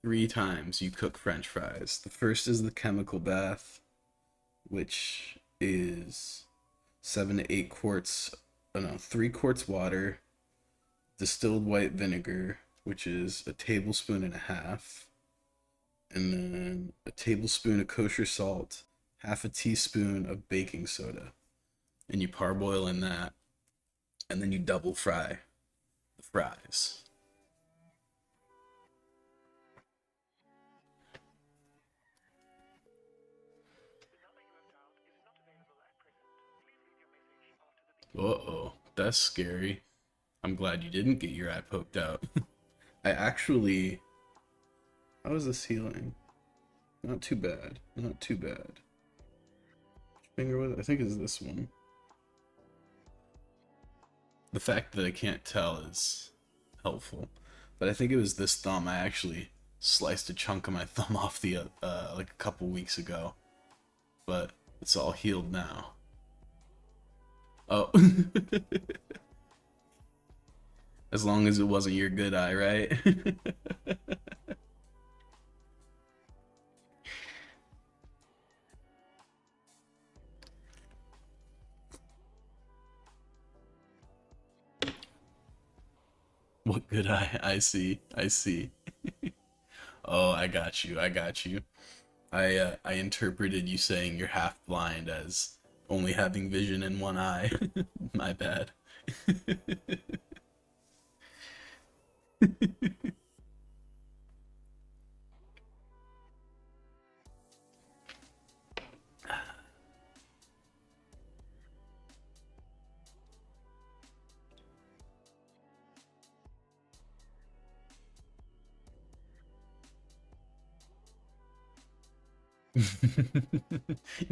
three times you cook French fries. The first is the chemical bath, which is 7 to 8 quarts, oh no, 3 quarts water, distilled white vinegar, which is a tablespoon and a half, and then a tablespoon of kosher salt, half a teaspoon of baking soda, and you parboil in that, and then you double fry the fries. Uh-oh, that's scary. I'm glad you didn't get your eye poked out. I actually, how is this healing? Not too bad. Not too bad. Which finger was it? I think it's this one. The fact that I can't tell is helpful, but I think it was this thumb. I actually sliced a chunk of my thumb off the like a couple weeks ago, but it's all healed now. Oh, as long as it wasn't your good eye, right? What good eye? I see. I see. Oh, I got you. I got you. I interpreted you saying you're half blind as only having vision in one eye. My bad.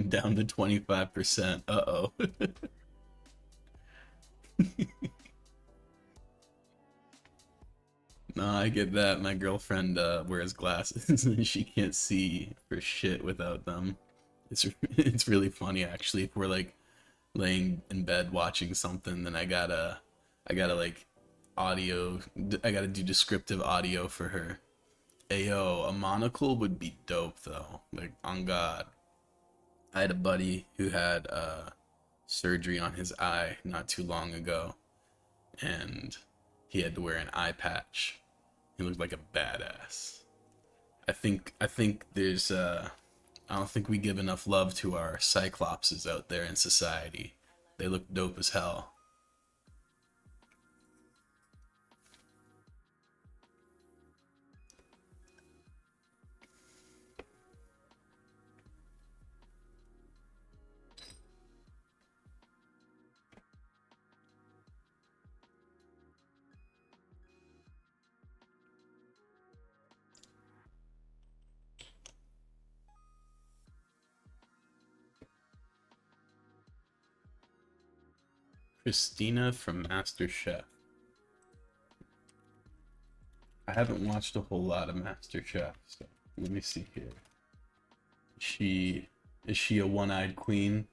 Down to 25%. Uh-oh. No, I get that. My girlfriend wears glasses and she can't see for shit without them. It's really funny actually. If we're like laying in bed watching something, then I gotta like audio. I gotta do descriptive audio for her. Ayo, a monocle would be dope though. Like on God, I had a buddy who had surgery on his eye not too long ago, and he had to wear an eye patch. He looked like a badass. I think there's I don't think we give enough love to our cyclopses out there in society. They look dope as hell. Christina from MasterChef. I haven't watched a whole lot of MasterChef, so let me see here. She is she a one-eyed queen?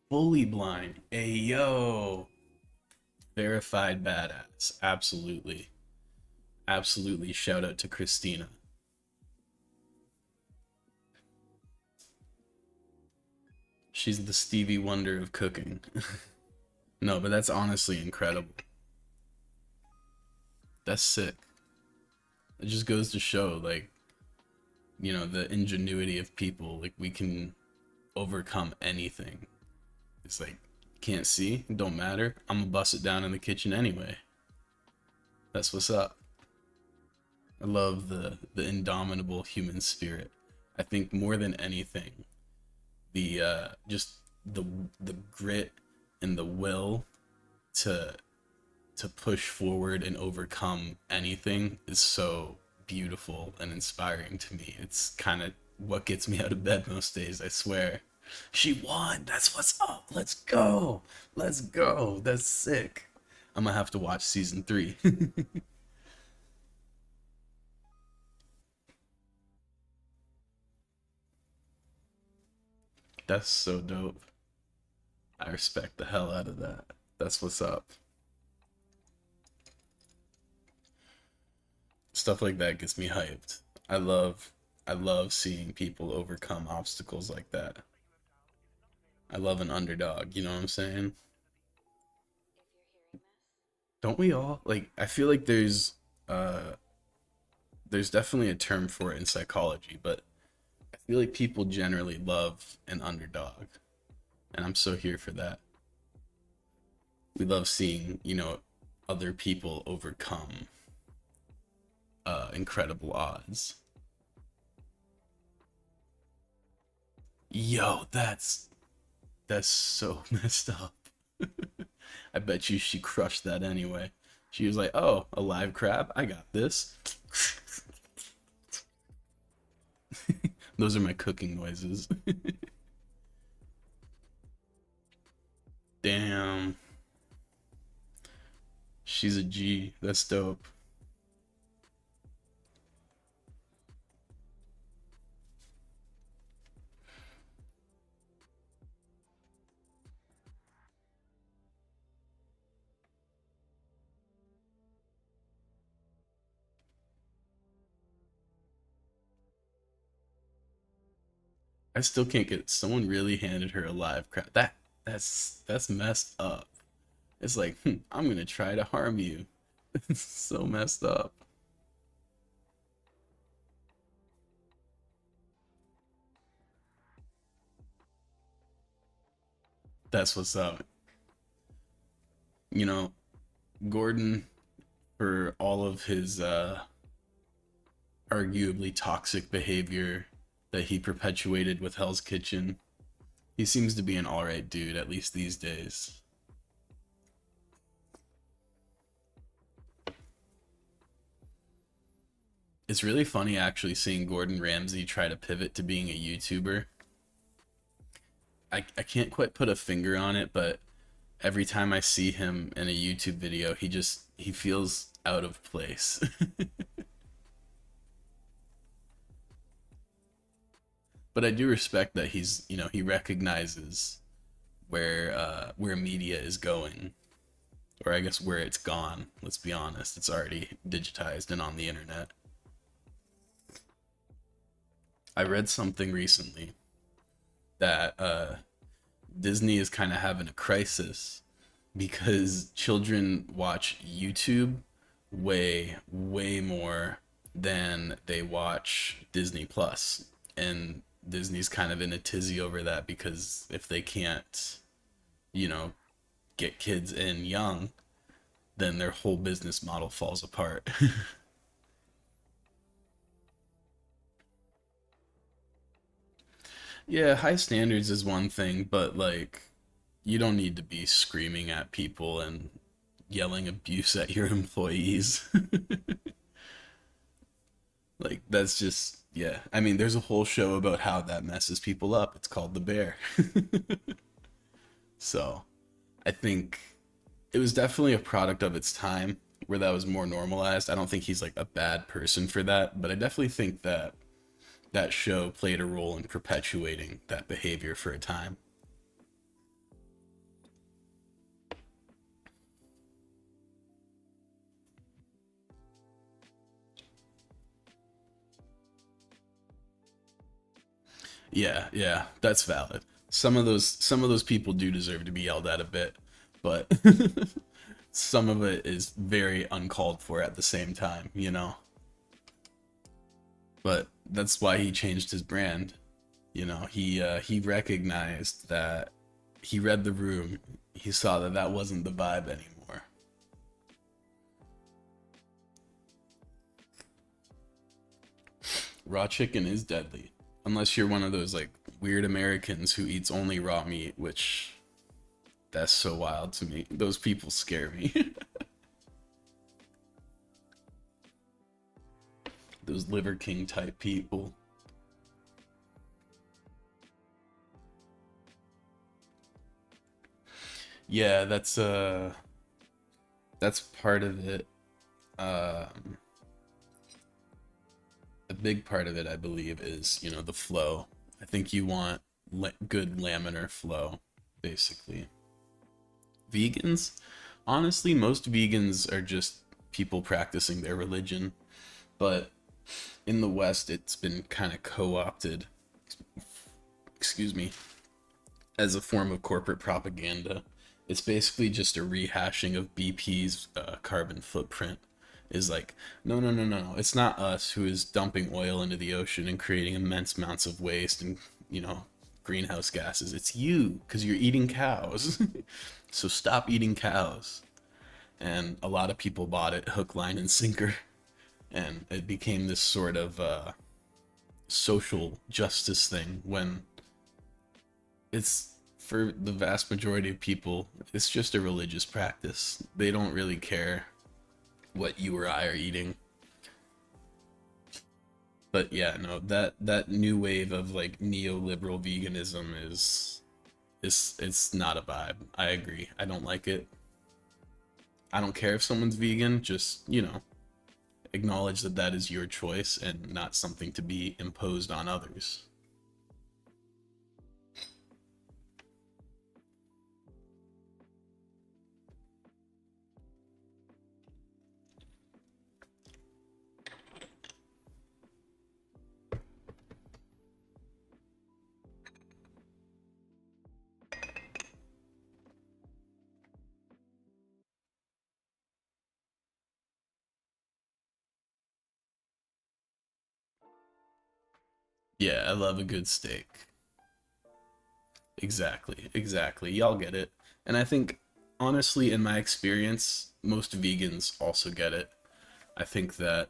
Fully blind. Ayo. Verified badass. Absolutely. Absolutely. Shout out to Christina. She's the Stevie Wonder of cooking. No, but that's honestly incredible. That's sick. It just goes to show, like, the ingenuity of people. Like, we can overcome anything. It's like, can't see, don't matter. I'm gonna bust it down in the kitchen anyway. That's what's up. I love the indomitable human spirit. I think more than anything, the just the grit and the will to push forward and overcome anything is so beautiful and inspiring to me. It's kind of what gets me out of bed most days, I swear. She won. That's what's up. Let's go. Let's go. That's sick. I'm gonna have to watch season 3. That's so dope. I respect the hell out of that. That's what's up. Stuff like that gets me hyped. I love seeing people overcome obstacles like that. I love an underdog, you know what I'm saying? If you're hearing this, Don't we all? Like I feel like uh there's definitely a term for it in psychology, but I feel like people generally love an underdog, and I'm so here for that. We love seeing, other people overcome incredible odds. Yo, that's so messed up. I bet you she crushed that anyway. She was like, "Oh, a live crab? I got this." Those are my cooking noises. Damn, she's a G. That's dope. I still can't get someone really handed her a live crab. That's messed up. It's like, I'm gonna try to harm you. It's so messed up. That's what's up. You know, Gordon, for all of his arguably toxic behavior that he perpetuated with Hell's Kitchen, he seems to be an alright dude, at least these days. It's really funny actually seeing Gordon Ramsay try to pivot to being a YouTuber. I can't quite put a finger on it, but every time I see him in a YouTube video, he feels out of place. But I do respect that he recognizes where media is going, or I guess where it's gone. Let's be honest, it's already digitized and on the internet. I read something recently that Disney is kind of having a crisis because children watch YouTube way more than they watch Disney Plus, and Disney's kind of in a tizzy over that because if they can't, you know, get kids in young, then their whole business model falls apart. Yeah, high standards is one thing, but like you don't need to be screaming at people and yelling abuse at your employees. Like that's just yeah. I mean, there's a whole show about how that messes people up. It's called The Bear. So, I think it was definitely a product of its time where that was more normalized. I don't think he's like a bad person for that, but I definitely think that that show played a role in perpetuating that behavior for a time. Yeah, yeah, that's valid. Some of those people do deserve to be yelled at a bit, but some of it is very uncalled for at the same time, you know. But that's why he changed his brand. You know, he recognized that he read the room. He saw that that wasn't the vibe anymore. Raw chicken is deadly, unless you're one of those like weird Americans who eats only raw meat, which that's so wild to me. Those people scare me. Those Liver King type people. Yeah, that's part of it. Um, a big part of it, I believe, is the flow. I think you want good laminar flow, basically. Vegans, honestly, most vegans are just people practicing their religion, but in the West, it's been kind of co-opted. Excuse me, as a form of corporate propaganda. It's basically just a rehashing of BP's carbon footprint. Is like, no, no, no, no, no. It's not us who is dumping oil into the ocean and creating immense amounts of waste and, you know, greenhouse gases. It's you, because you're eating cows. So stop eating cows. And a lot of people bought it hook, line, and sinker. And it became this sort of social justice thing when it's for the vast majority of people, it's just a religious practice. They don't really care what you or I are eating. But yeah, no, that new wave of like neoliberal veganism is it's not a vibe. I agree. I don't like it. I don't care if someone's vegan, just, acknowledge that that is your choice and not something to be imposed on others. Yeah, I love a good steak. Exactly, exactly. Y'all get it. And I think, honestly, in my experience, most vegans also get it. I think that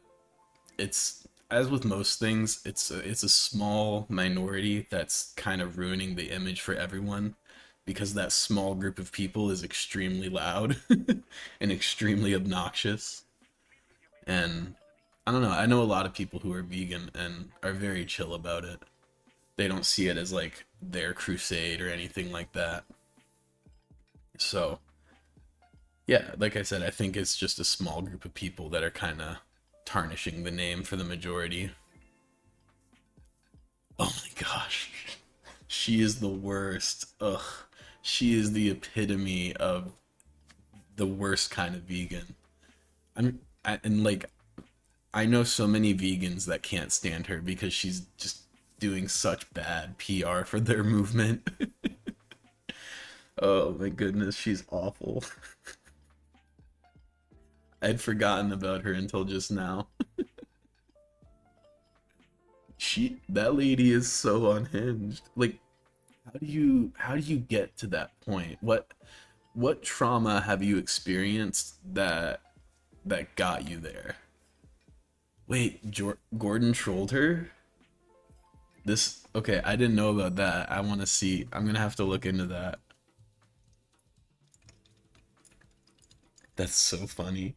it's, as with most things, it's a small minority that's kind of ruining the image for everyone because that small group of people is extremely loud and extremely obnoxious. And I don't know, I know a lot of people who are vegan and are very chill about it. They don't see it as like their crusade or anything like that. So, yeah, like I said, I think it's just a small group of people that are kind of tarnishing the name for the majority. Oh my gosh. She is the worst. Ugh. She is the epitome of the worst kind of vegan. And like I know so many vegans that can't stand her because she's just doing such bad PR for their movement. Oh my goodness, she's awful. I'd forgotten about her until just now. That lady is so unhinged. Like how do you get to that point? What trauma have you experienced that got you there? Wait, Gordon trolled her? This okay, I didn't know about that. I want to see. I'm going to have to look into that. That's so funny.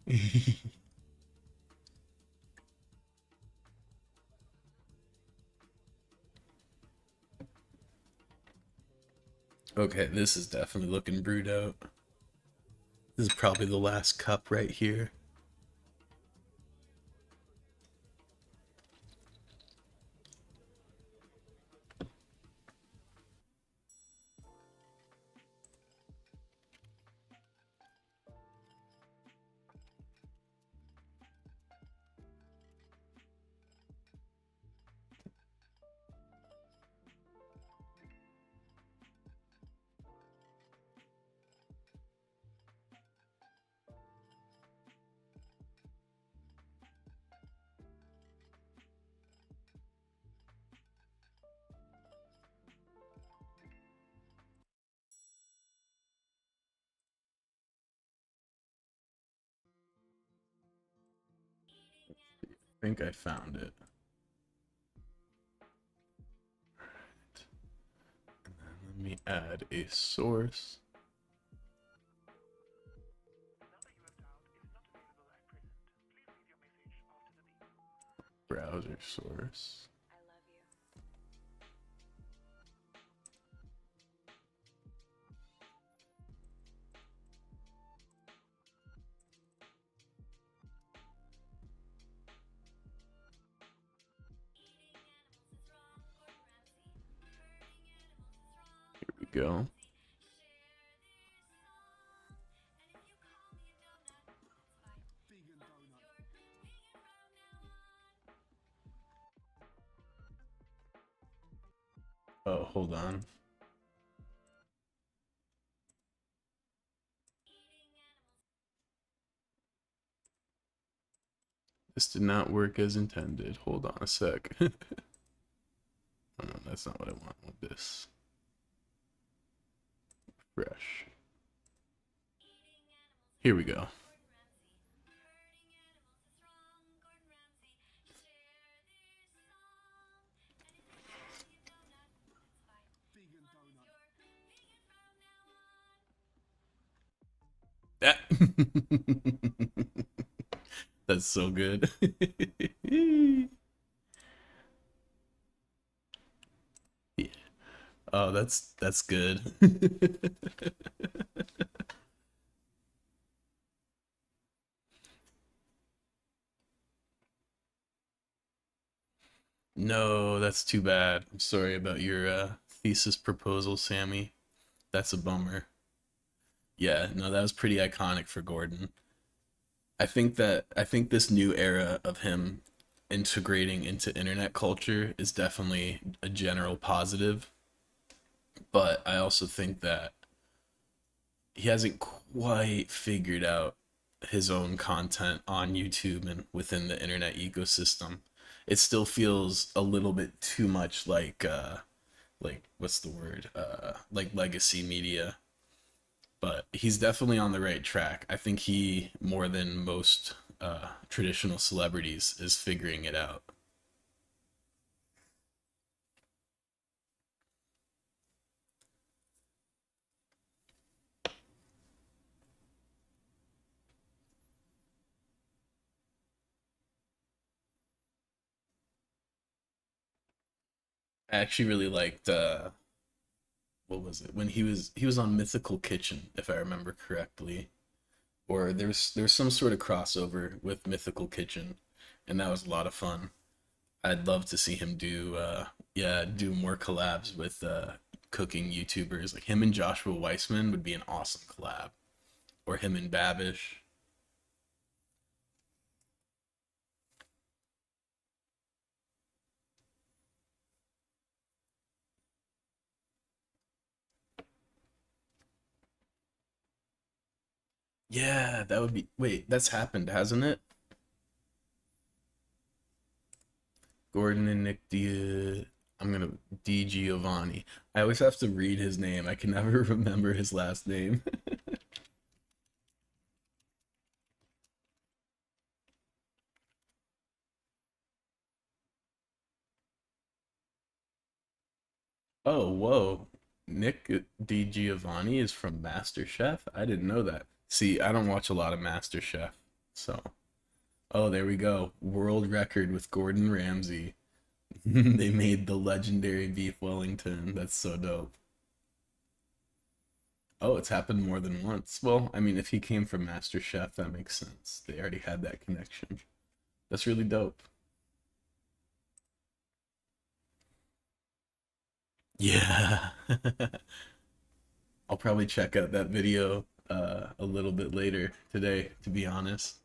Okay, this is definitely looking brewed out. This is probably the last cup right here. I think I found it. And then let me add a source. Browser source. I love you. Here we go. Oh, hold on. This did not work as intended. Hold on a sec. Oh, no, that's not what I want with this. Fresh. Here we go. That. That's so good. Yeah. Oh, that's good. No, that's too bad. I'm sorry about your thesis proposal, Sammy. That's a bummer. Yeah, no, that was pretty iconic for Gordon. I think this new era of him integrating into internet culture is definitely a general positive, but I also think that he hasn't quite figured out his own content on YouTube and within the internet ecosystem. It still feels a little bit too much like what's the word? Like legacy media, but he's definitely on the right track. I think he, more than most traditional celebrities, is figuring it out. I actually really liked what was it, when he was on Mythical Kitchen, if I remember correctly, or there's some sort of crossover with Mythical Kitchen, and that was a lot of fun. I'd love to see him do yeah, do more collabs with cooking YouTubers. Like him and Joshua Weissman would be an awesome collab, or him and Babish. Yeah, that would be. Wait, that's happened, hasn't it? Gordon and Nick D. I'm gonna D Giovanni. I always have to read his name. I can never remember his last name. Oh, whoa. Nick D Giovanni is from MasterChef. I didn't know that. See, I don't watch a lot of MasterChef, so. Oh, there we go. World record with Gordon Ramsay. They made the legendary beef Wellington. That's so dope. Oh, it's happened more than once. Well, I mean, if he came from MasterChef, that makes sense. They already had that connection. That's really dope. Yeah. I'll probably check out that video a little bit later today, to be honest.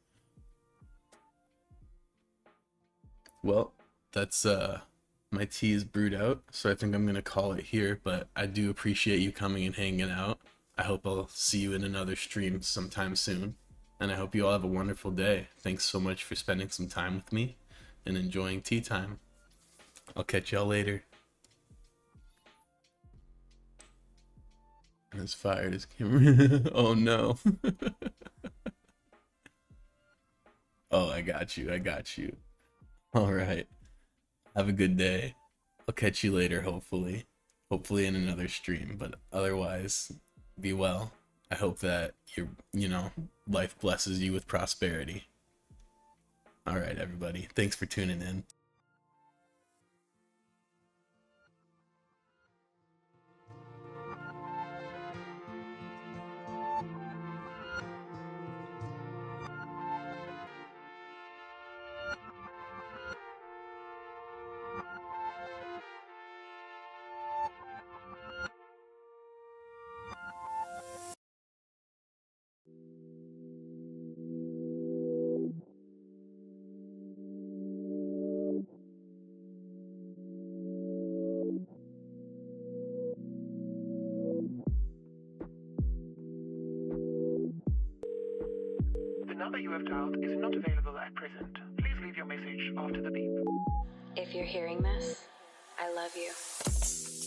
Well, that's my tea is brewed out, so I think I'm gonna call it here, but I do appreciate you coming and hanging out. I hope I'll see you in another stream sometime soon. And I hope you all have a wonderful day. Thanks so much for spending some time with me and enjoying tea time. I'll catch y'all later. As fired as camera. Oh no. Oh, I got you. I got you. All right. Have a good day. I'll catch you later, hopefully. Hopefully in another stream, but otherwise, be well. I hope that life blesses you with prosperity. All right, everybody. Thanks for tuning in. The number you have dialed is not available at present. Please leave your message after the beep. If you're hearing this, I love you.